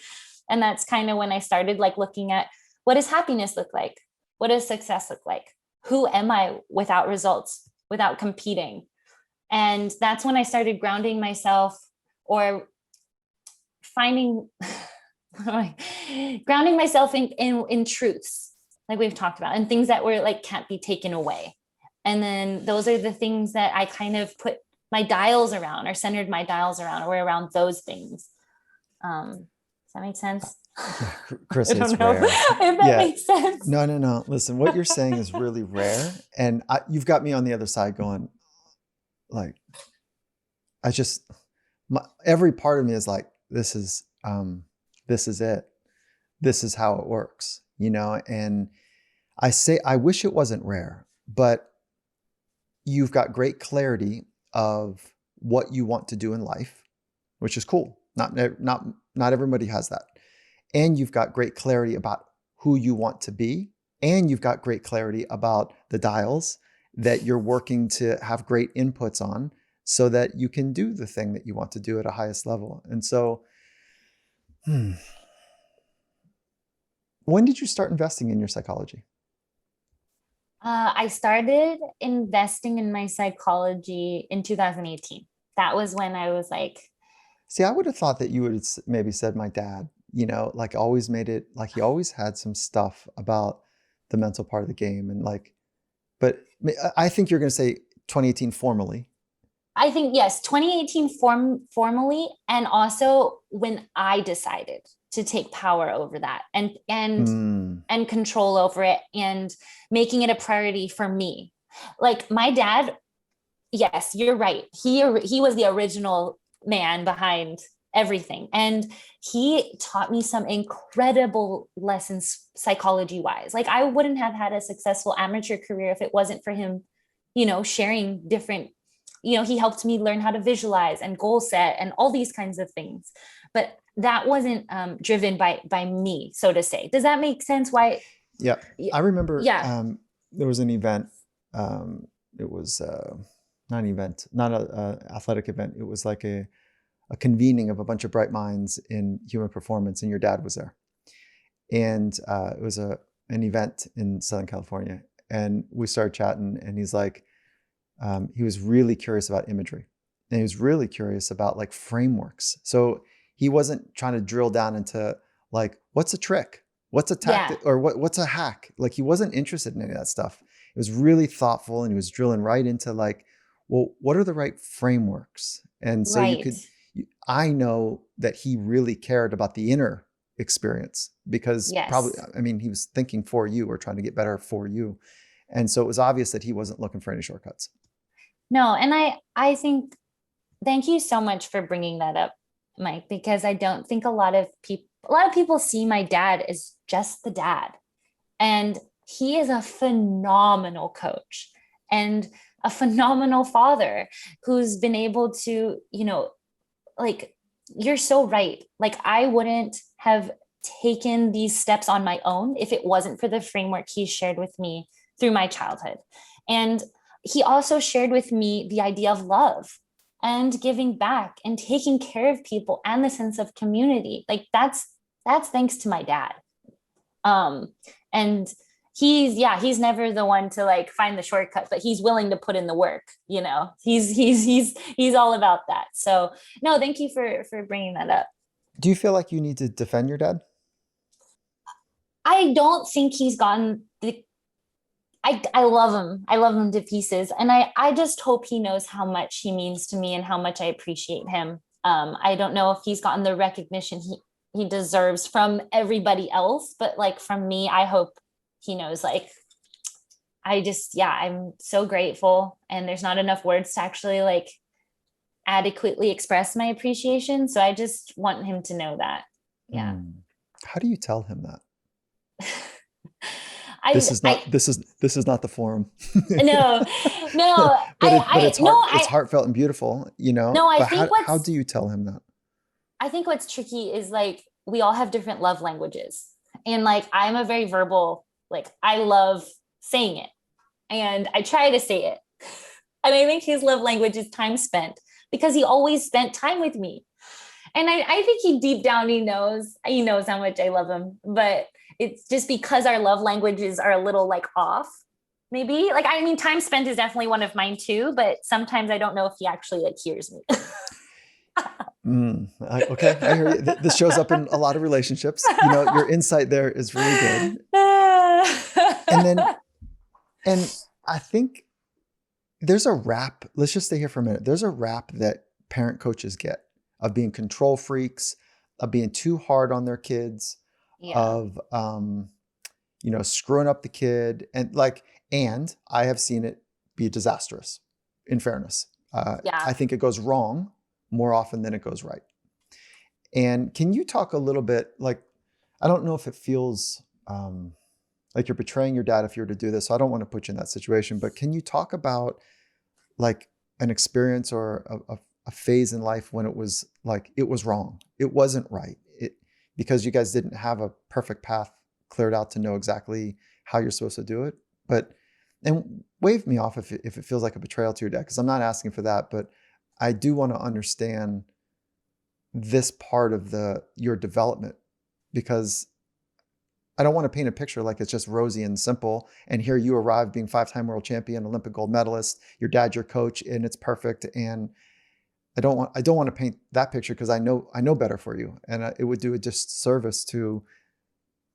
And that's kind of when I started like looking at, what does happiness look like? What does success look like? Who am I without results, without competing? And that's when I started grounding myself, or finding grounding myself in truths, like we've talked about, and things that were like can't be taken away. And then those are the things that I kind of put my dials around, or centered my dials around, or around those things. Does that make sense? Yeah, I Carissa, don't it's know rare. if that Yeah. makes sense. No, no, no. Listen, what you're saying is really rare. And you've got me on the other side going, like, I just, every part of me is like, this is it. This is how it works. And I wish it wasn't rare, but you've got great clarity of what you want to do in life, which is cool. Not everybody has that. And you've got great clarity about who you want to be. And you've got great clarity about the dials that you're working to have great inputs on, so that you can do the thing that you want to do at a highest level. And so, when did you start investing in your psychology? I started investing in my psychology in 2018. That was when I was like, See, I would have thought that you would have maybe said my dad, like always made it like he always had some stuff about the mental part of the game. And like, but I think you're going to say 2018 formally. I think, yes, 2018 formally, and also when I decided. to take power over that Mm, and control over it and making it a priority for me. Like my dad, yes, you're right. He was the original man behind everything, and he taught me some incredible lessons psychology wise. Like I wouldn't have had a successful amateur career if it wasn't for him, sharing different, he helped me learn how to visualize and goal set and all these kinds of things. But that wasn't driven by me, so to say. Does that make sense? Why? yeah. I remember Yeah, there was an event. It was not an event, not a athletic event. It was like a convening of a bunch of bright minds in human performance, and your dad was there. And it was an event in Southern California, and we started chatting. And he's like, he was really curious about imagery, and he was really curious about like frameworks. So he wasn't trying to drill down into like what's a trick, what's a yeah, tactic, or what's a hack. Like he wasn't interested in any of that stuff. It was really thoughtful, and he was drilling right into like, well, what are the right frameworks? And so you right. could, I know that he really cared about the inner experience because probably, Yes. I mean, he was thinking for you or trying to get better for you. And so it was obvious that he wasn't looking for any shortcuts. No, and I think thank you so much for bringing that up, Mike, because I don't think a lot of people see my dad as just the dad. And he is a phenomenal coach and a phenomenal father who's been able to, like you're so right. Like I wouldn't have taken these steps on my own if it wasn't for the framework he shared with me through my childhood. And he also shared with me the idea of love and giving back and taking care of people and the sense of community. Like that's thanks to my dad. And he's never the one to like find the shortcut, but he's willing to put in the work. He's all about that. So no, thank you for bringing that up. Do you feel like you need to defend your dad? I don't think he's gotten the I love him. I love him to pieces. And I just hope he knows how much he means to me and how much I appreciate him. I don't know if he's gotten the recognition he deserves from everybody else, but like from me, I hope he knows like I'm so grateful, and there's not enough words to actually like adequately express my appreciation. So I just want him to know that. Yeah. Hmm. How do you tell him that? I I This is not the forum. no, no, But I it's no, it's heartfelt and beautiful, you know. no, I But think how do you tell him that? what's tricky is like we all have different love languages. And like I'm a very verbal, like I love saying it and I try to say it. And I think his love language is time spent because he always spent time with me. And I think he deep down he knows how much I love him. But it's just because our love languages are a little like off. Maybe like I mean, time spent is definitely one of mine too, but sometimes I don't know if he actually like hears me. Okay, I hear you. This shows up in a lot of relationships. You know, your insight there is really good. And then, and I think there's a rap. Let's just stay here for a minute. There's a rap that parent coaches get of being control freaks, of being too hard on their kids, Yeah. of screwing up the kid, and I have seen it be disastrous. In fairness, I Yeah. think it goes wrong more often than it goes right. And can you talk a little bit, like, I don't know if it feels like you're betraying your dad if you were to do this. So I don't want to put you in that situation, but can you talk about like an experience or a phase in life when it was like, it was wrong. It wasn't right. Because you guys didn't have a perfect path cleared out to know exactly how you're supposed to do it. And wave me off if it feels like a betrayal to your dad, because I'm not asking for that, but I do want to understand this part of your development, because I don't want to paint a picture like it's just rosy and simple. And here you arrive being 5-time world champion, Olympic gold medalist, your dad, your coach, and it's perfect. And I don't want to paint that picture because I know better for you. And it would do a disservice to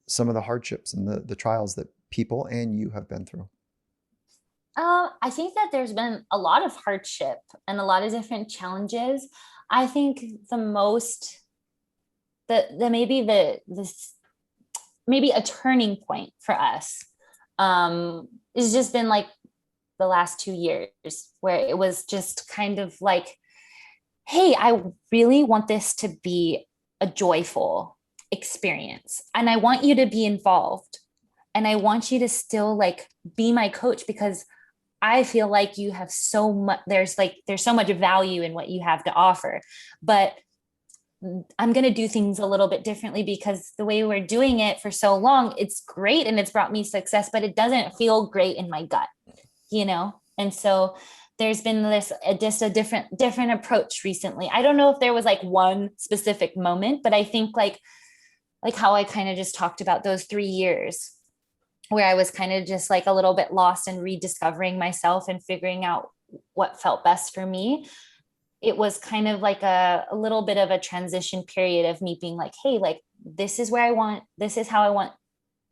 some of the hardships and the trials that people and you have been through. I think that there's been a lot of hardship and a lot of different challenges. I think the most the maybe the this maybe a turning point for us it's just been like the last 2 years where it was just kind of like, hey, I really want this to be a joyful experience and I want you to be involved and I want you to still like be my coach because I feel like you have so much, there's so much value in what you have to offer, but I'm going to do things a little bit differently because the way we're doing it for so long, it's great and it's brought me success, but it doesn't feel great in my gut, you know? And so there's been just a different approach recently. I don't know if there was like one specific moment, but I think like how I kind of just talked about those 3 years where I was kind of just like a little bit lost and rediscovering myself and figuring out what felt best for me. It was kind of like a little bit of a transition period of me being like, hey, like this is this is how I want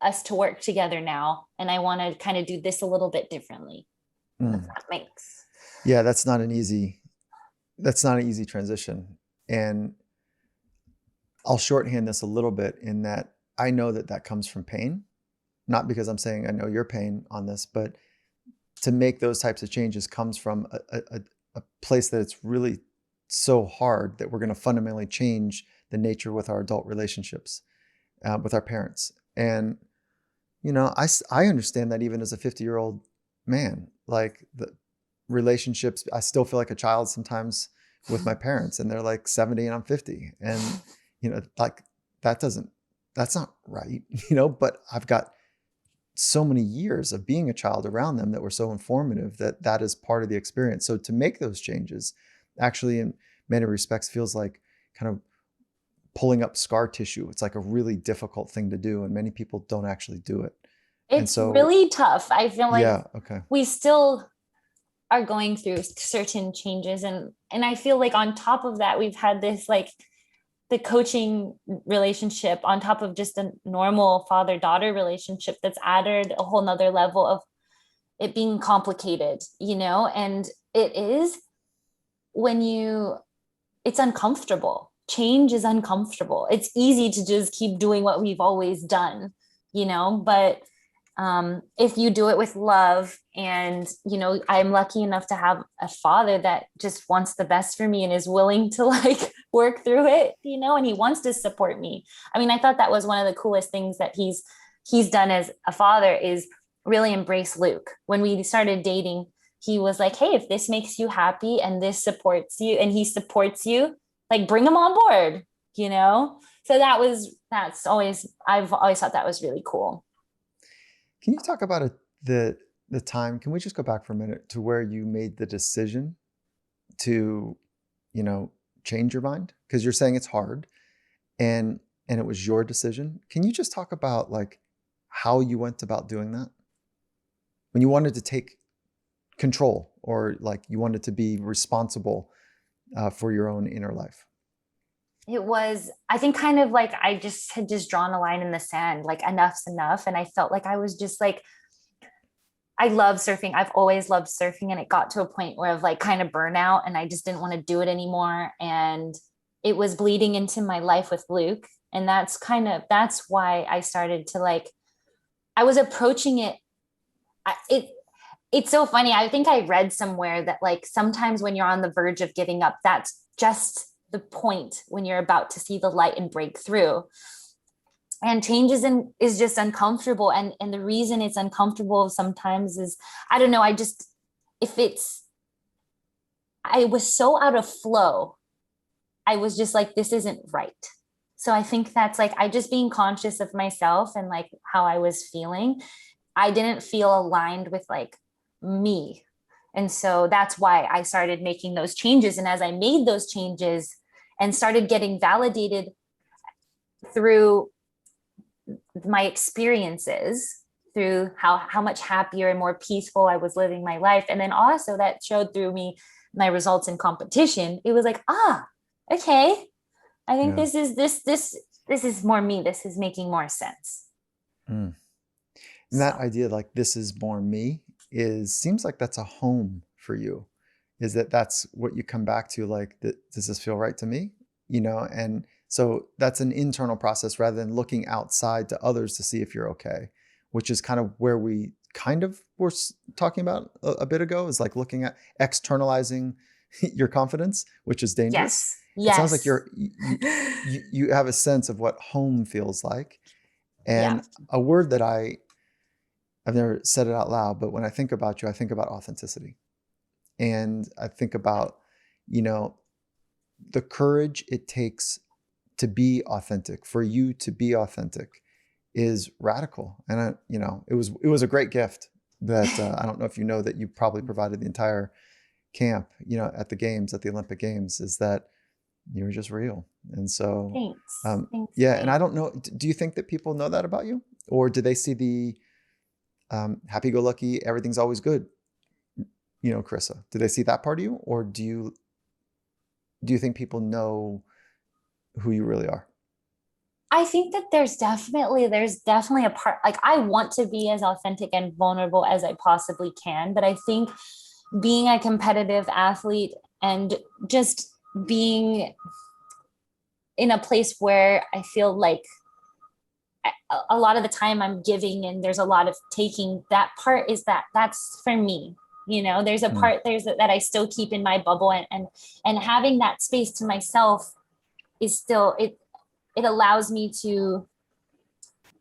us to work together now. And I want to kind of do this a little bit differently. If that makes. Yeah, that's not an easy transition. And I'll shorthand this a little bit in that I know that that comes from pain, not because I'm saying I know your pain on this, but to make those types of changes comes from a place that it's really so hard that we're going to fundamentally change the nature with our adult relationships with our parents. And, you know, I understand that even as a 50-year-old man, like the relationships, I still feel like a child sometimes with my parents and they're like 70 and I'm 50. And, you know, like that's not right, you know, but I've got so many years of being a child around them that were so informative that that is part of the experience. So to make those changes actually in many respects feels like kind of pulling up scar tissue. It's like a really difficult thing to do and many people don't actually do it. And It's so, really tough. I feel like yeah, okay. we still are going through certain changes and I feel like on top of that we've had this like the coaching relationship on top of just a normal father-daughter relationship that's added a whole nother level of it being complicated, you know, and it is when it's uncomfortable. Change is uncomfortable. It's easy to just keep doing what we've always done, you know, but if you do it with love and, you know, I'm lucky enough to have a father that just wants the best for me and is willing to like work through it, you know, and he wants to support me. I mean, I thought that was one of the coolest things that he's done as a father is really embrace Luke. When we started dating, he was like, hey, if this makes you happy and this supports you and he supports you, like bring him on board, you know? So I've always thought that was really cool. Can you talk about the time? Can we just go back for a minute to where you made the decision to, you know, change your mind? Because you're saying it's hard and it was your decision. Can you just talk about like how you went about doing that? When you wanted to take control or like you wanted to be responsible for your own inner life. It was, I think, kind of like I just had just drawn a line in the sand, like enough's enough. And I felt like I was just like, I love surfing. I've always loved surfing. And it got to a point where of like kind of burnout and I just didn't want to do it anymore. And it was bleeding into my life with Luke. And that's why I started to like, I was approaching it. It's so funny. I think I read somewhere that like sometimes when you're on the verge of giving up, that's just the point when you're about to see the light and break through. And change is just uncomfortable. And the reason it's uncomfortable sometimes is, I don't know, I was so out of flow. I was just like, this isn't right. So I think that's like, I just being conscious of myself and like how I was feeling. I didn't feel aligned with like me. And so that's why I started making those changes. And as I made those changes and started getting validated through my experiences, through how much happier and more peaceful I was living my life. And then also that showed through my results in competition. It was like, okay, I think Yeah. this is more me. This is making more sense. Mm. And that idea, like this is more me, seems like that's a home for you. Is that's what you come back to? Like, does this feel right to me? You know, and So that's an internal process rather than looking outside to others to see if you're okay, which is kind of where we kind of were talking about a bit ago, is like looking at externalizing your confidence, which is dangerous. Yes. It sounds like Yes. you have a sense of what home feels like. Yeah. And a word that I've never said it out loud, but when I think about you, I think about authenticity. And I think about, you know, the courage it takes to be authentic, for you to be authentic is radical. And it was a great gift that I don't know if you know that you probably provided the entire camp, at the games, at the Olympic Games, is that you're just real. And so, Thanks. Thanks, yeah. And Mike. I don't know, do you think that people know that about you, or do they see the happy-go-lucky, everything's always good, Carissa? Do they see that part of you, or do you think people know who you really are? I think that there's definitely a part, like I want to be as authentic and vulnerable as I possibly can, but I think being a competitive athlete and just being in a place where I feel like a lot of the time I'm giving and there's a lot of taking, that part is that's for me. There's a Mm. part that I still keep in my bubble, and having that space to myself is still it allows me to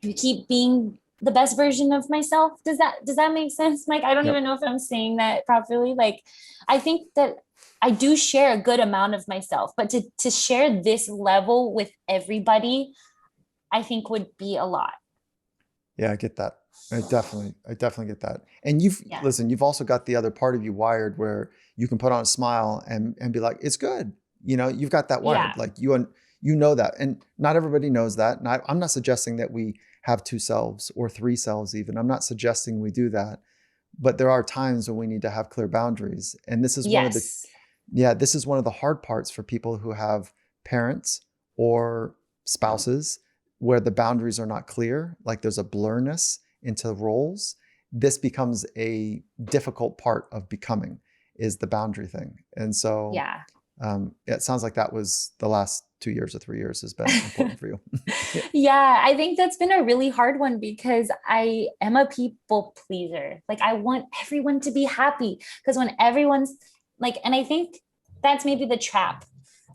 keep being the best version of myself. Does that make sense, Mike? I don't Yep. even know if I'm saying that properly. Like, I think that I do share a good amount of myself, but to share this level with everybody, I think would be a lot. Yeah, I get that. I definitely get that. And Yeah. you've also got the other part of you wired where you can put on a smile and be like, it's good. You've got that Yeah. wired. Like you know that. And not everybody knows that. And I'm not suggesting that we have two selves or three selves even. I'm not suggesting we do that. But there are times when we need to have clear boundaries. And Yes. this is one of the hard parts for people who have parents or spouses where the boundaries are not clear, like there's a blurriness into roles. This becomes a difficult part of becoming, is the boundary thing. And so Yeah. it sounds like that was the last 2 years or 3 years has been important for you. Yeah. Yeah, I think that's been a really hard one because I am a people pleaser. Like, I want everyone to be happy because when everyone's like, and I think that's maybe the trap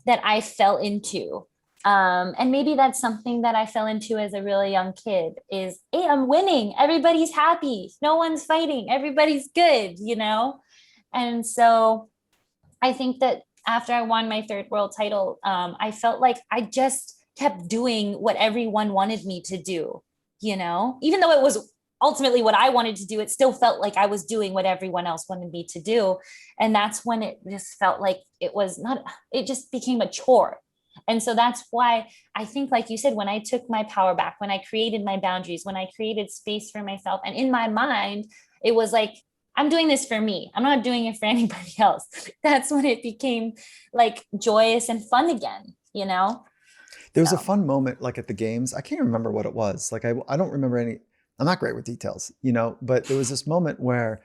that I fell into. And maybe that's something that I fell into as a really young kid is, hey, I'm winning. Everybody's happy. No one's fighting. Everybody's good. And so I think that after I won my third world title, I felt like I just kept doing what everyone wanted me to do. Even though it was ultimately what I wanted to do, it still felt like I was doing what everyone else wanted me to do. And that's when it just felt like it just became a chore. And so that's why I think, like you said, when I took my power back, when I created my boundaries, when I created space for myself, and in my mind, it was like, I'm doing this for me. I'm not doing it for anybody else. That's when it became like joyous and fun again. There was a So, fun moment like at the games. I can't remember what it was. Like I don't remember any. I'm not great with details, but there was this moment where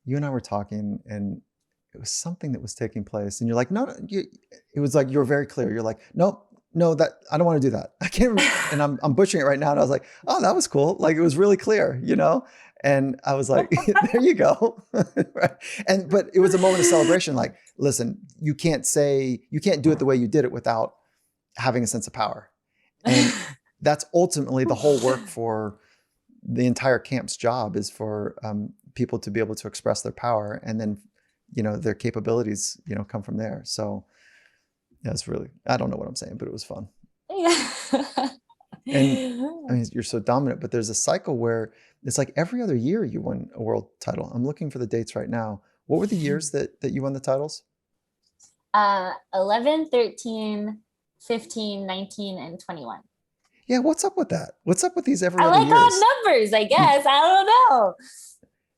you and I were talking and it was something that was taking place and you're like, no, it was like, you were very clear. You're like, nope, no, that I don't want to do that. I can't remember. And I'm butchering it right now. And I was like, oh, that was cool. Like it was really clear. And I was like, there you go. Right. But it was a moment of celebration. Like, listen, you can't do it the way you did it without having a sense of power. And that's ultimately the whole work for the entire camp's job, is for people to be able to express their power, and then their capabilities come from there. So yeah, it's really, I don't know what I'm saying, but it was fun. yeah. And I mean, you're so dominant, but there's a cycle where it's like every other year you win a world title. I'm looking for the dates right now. What were the years that you won the titles? 11, 13, 15, 19, and 21. Yeah, what's up with that? What's up with these every I other like odd years? numbers, I guess. I don't know.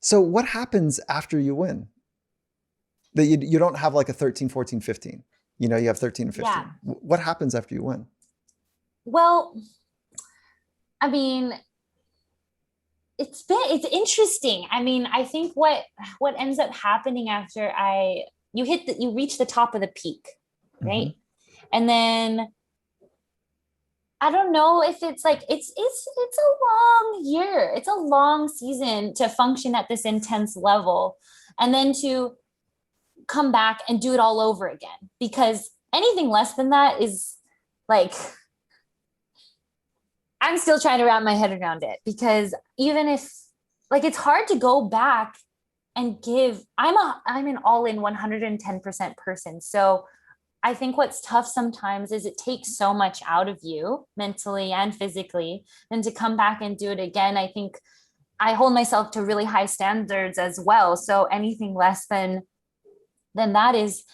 So what happens after you win? That you don't have like a 13, 14, 15. You have 13 and Yeah. 15. What happens after you win? Well, I mean, it's interesting. I mean, I think what ends up happening after you reach the top of the peak, Hmm. right? And then I don't know if it's like it's a long year. It's a long season to function at this intense level and then to come back and do it all over again, because anything less than that is like, I'm still trying to wrap my head around it, because even if, like, it's hard to go back and give. I'm an all in 110% person. So I think what's tough sometimes is it takes so much out of you mentally and physically. And to come back and do it again, I think I hold myself to really high standards as well. So anything less than that is,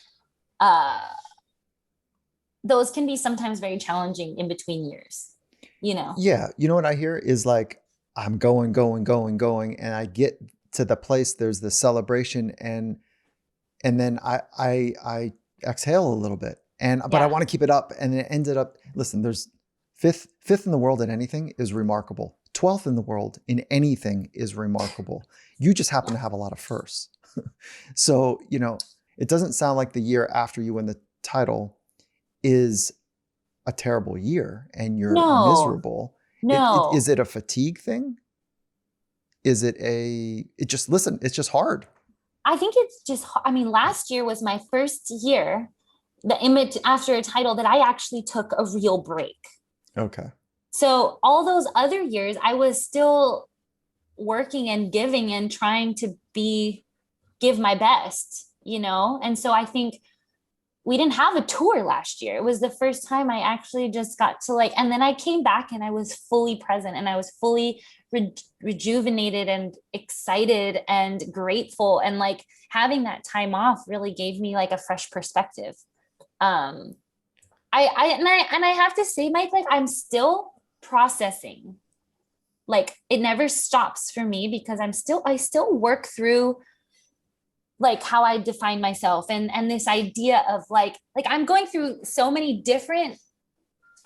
uh those can be sometimes very challenging in between years, you know. Yeah, you know what I hear is like I'm going, going, going, going, and I get to the place. There's the celebration, and then I exhale a little bit, and but I Yeah. want to keep it up, and it ended up. Listen, there's fifth in the world in anything is remarkable. 12th in the world in anything is remarkable. You just happen to have a lot of firsts. So, it doesn't sound like the year after you win the title is a terrible year and you're No, miserable. Is no. it a fatigue thing? Is it listen, it's just hard. I think it's just, I mean, last year was my first year, the image after a title, that I actually took a real break. Okay. So all those other years, I was still working and giving and trying to give my best, you know? And so I think we didn't have a tour last year. It was the first time I actually just got to like, and then I came back and I was fully present and I was fully rejuvenated and excited and grateful. And like having that time off really gave me like a fresh perspective. Um, and I have to say, Mike, like I'm still processing. Like it never stops for me, because I still work through like how I define myself, and this idea of like I'm going through so many different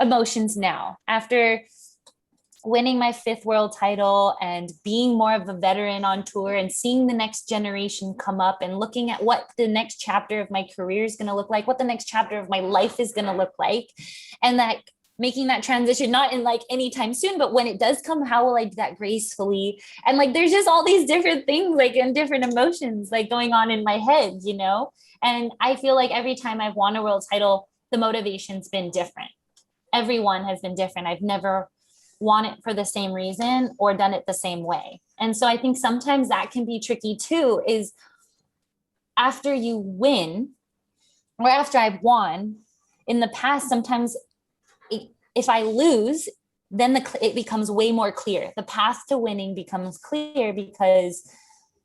emotions now after winning my fifth world title and being more of a veteran on tour and seeing the next generation come up and looking at what the next chapter of my career is going to look like, what the next chapter of my life is going to look like. And that making that transition, not in like anytime soon, but when it does come, how will I do that gracefully? And like, there's just all these different things, like, and different emotions like going on in my head, you know? And I feel like every time I've won a world title, the motivation's been different. Everyone has been different. I've never won it for the same reason or done it the same way. And so I think sometimes that can be tricky too, is after you win or after I've won in the past, sometimes if I lose, then it becomes way more clear. The path to winning becomes clear because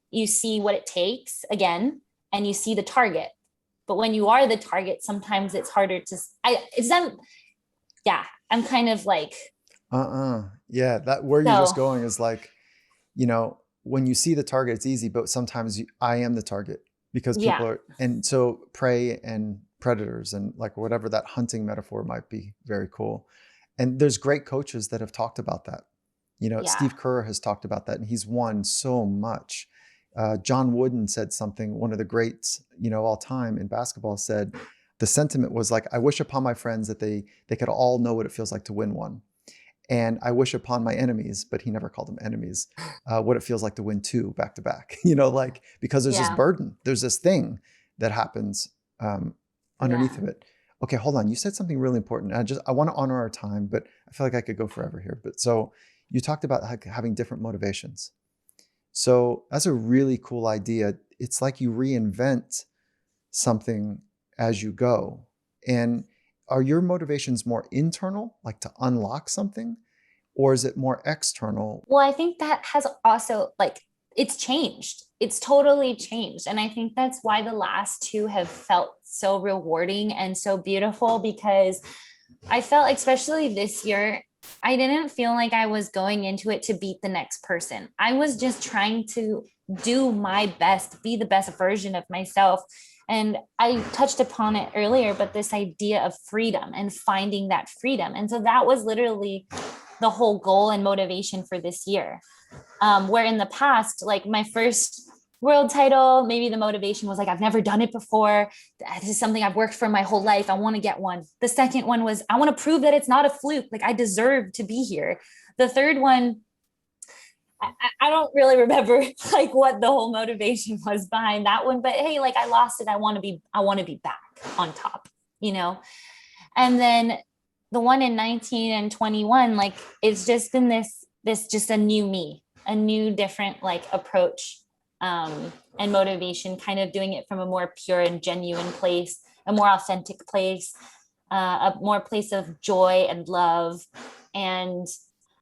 you see what it takes again, and you see the target. But when you are the target, sometimes it's harder to, yeah, I'm kind of like, Yeah, that where you're just so going is like, when you see the target, it's easy, but sometimes I am the target because people yeah, are, and so prey and predators and like whatever that hunting metaphor might be, very cool. And there's great coaches that have talked about that. yeah, Steve Kerr has talked about that, and he's won so much. John Wooden said something, one of the greats, all time in basketball, said the sentiment was like, I wish upon my friends that they could all know what it feels like to win one. And I wish upon my enemies, but he never called them enemies, what it feels like to win two back to back, like, because there's this yeah, burden, there's this thing that happens underneath yeah. of it. Okay, hold on. You said something really important. I want to honor our time, but I feel like I could go forever here. But so you talked about having different motivations. So that's a really cool idea. It's like you reinvent something as you go. And are your motivations more internal, like to unlock something, or is it more external? Well, I think that has also like, it's changed. It's totally changed. And I think that's why the last two have felt so rewarding and so beautiful, because I felt, especially this year, I didn't feel like I was going into it to beat the next person. I was just trying to do my best, be the best version of myself. And I touched upon it earlier, but this idea of freedom and finding that freedom. And so that was literally the whole goal and motivation for this year. Where in the past, like my first world title. Maybe the motivation was like, I've never done it before. This is something I've worked for my whole life. I want to get one. The second one was, I want to prove that it's not a fluke. Like, I deserve to be here. The third one, I don't really remember like what the whole motivation was behind that one, but hey, like I lost it. I want to be back on top, you know? And then the one in 19 and 21, like it's just been this just a new me, a new different like approach and motivation, kind of doing it from a more pure and genuine place, a more authentic place, a more place of joy and love. And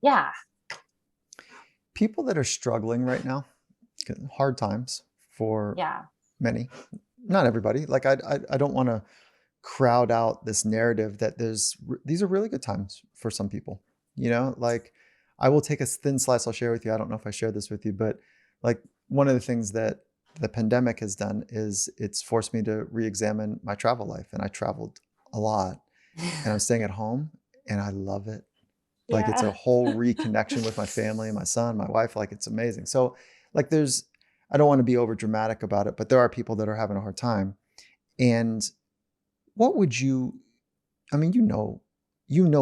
yeah. People that are struggling right now, hard times for Yeah. many, not everybody. Like I don't want to crowd out this narrative that these are really good times for some people. You know, like I will take a thin slice I'll share with you. I don't know if I shared this with you, but like one of the things that the pandemic has done is it's forced me to re-examine my travel life. And I traveled a lot and I'm staying at home and I love it. Like it's a Yeah. whole reconnection with my family, my son, my wife. Like it's amazing. So like I don't want to be over dramatic about it, but there are people that are having a hard time. And what would I mean, you know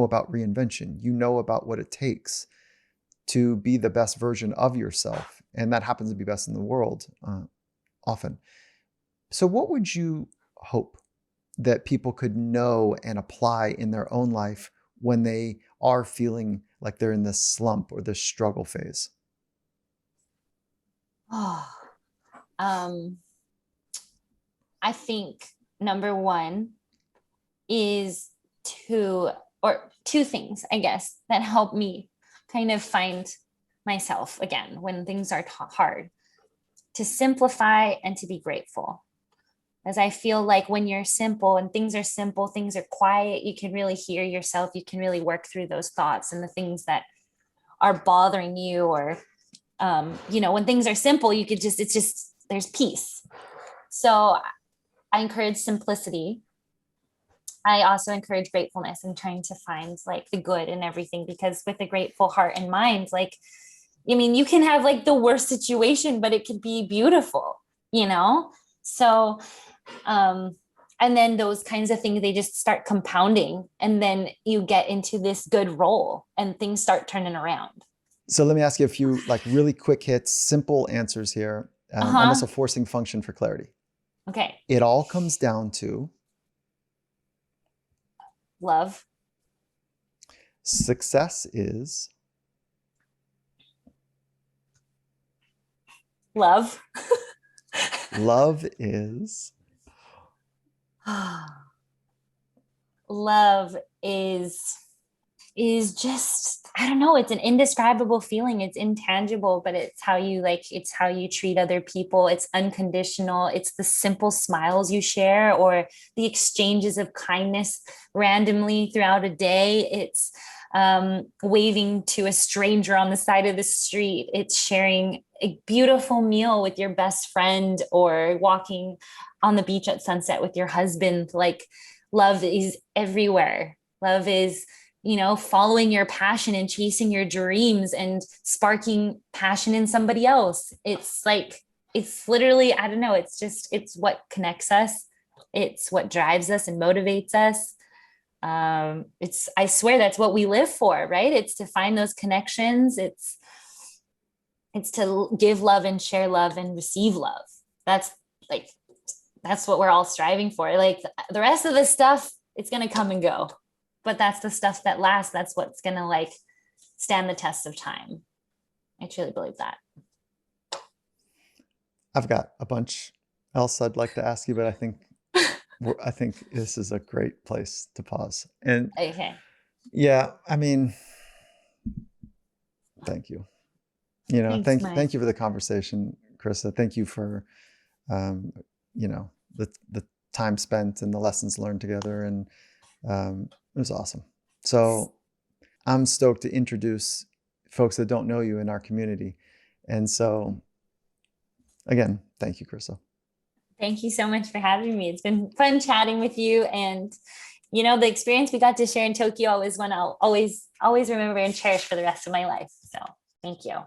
about reinvention, you know about what it takes to be the best version of yourself. And that happens to be best in the world often. So what would you hope that people could know and apply in their own life when they are feeling like they're in this slump or this struggle phase? Oh, I think number one is two things, I guess, that help me kind of find myself again when things are hard, to simplify and to be grateful. As I feel like when you're simple and things are simple, things are quiet, you can really hear yourself. You can really work through those thoughts and the things that are bothering you, or, when things are simple, there's peace. So I encourage simplicity. I also encourage gratefulness and trying to find like the good in everything, because with a grateful heart and mind, like, I mean, you can have like the worst situation, but it could be beautiful, you know? So, and then those kinds of things, they just start compounding, and then you get into this good role and things start turning around. So let me ask you a few like really quick hits, simple answers here, almost Uh-huh. a forcing function for clarity. Okay. It all comes down to Love. success is Love. love is Love is just, I don't know, it's an indescribable feeling. It's intangible, but it's how you treat other people. It's unconditional. It's the simple smiles you share, or the exchanges of kindness randomly throughout a day. It's waving to a stranger on the side of the street. It's sharing a beautiful meal with your best friend, or walking on the beach at sunset with your husband. Like, love is everywhere. Love is, following your passion and chasing your dreams and sparking passion in somebody else. It's like, it's literally, I don't know, it's what connects us. It's what drives us and motivates us. I swear that's what we live for, right? It's to find those connections. It's to give love and share love and receive love. That's like, that's what we're all striving for. Like the rest of the stuff, it's going to come and go, but that's the stuff that lasts. That's what's going to like stand the test of time. I truly believe that. I've got a bunch else I'd like to ask you, but I think this is a great place to pause. And Okay. yeah, I mean, thank you. Thanks, Mike. Thank you for the conversation, Carissa. Thank you for, the time spent and the lessons learned together. And it was awesome. So I'm stoked to introduce folks that don't know you in our community. And so again, thank you, Carissa. Thank you so much for having me. It's been fun chatting with you. And, the experience we got to share in Tokyo is one I'll always remember and cherish for the rest of my life. So thank you.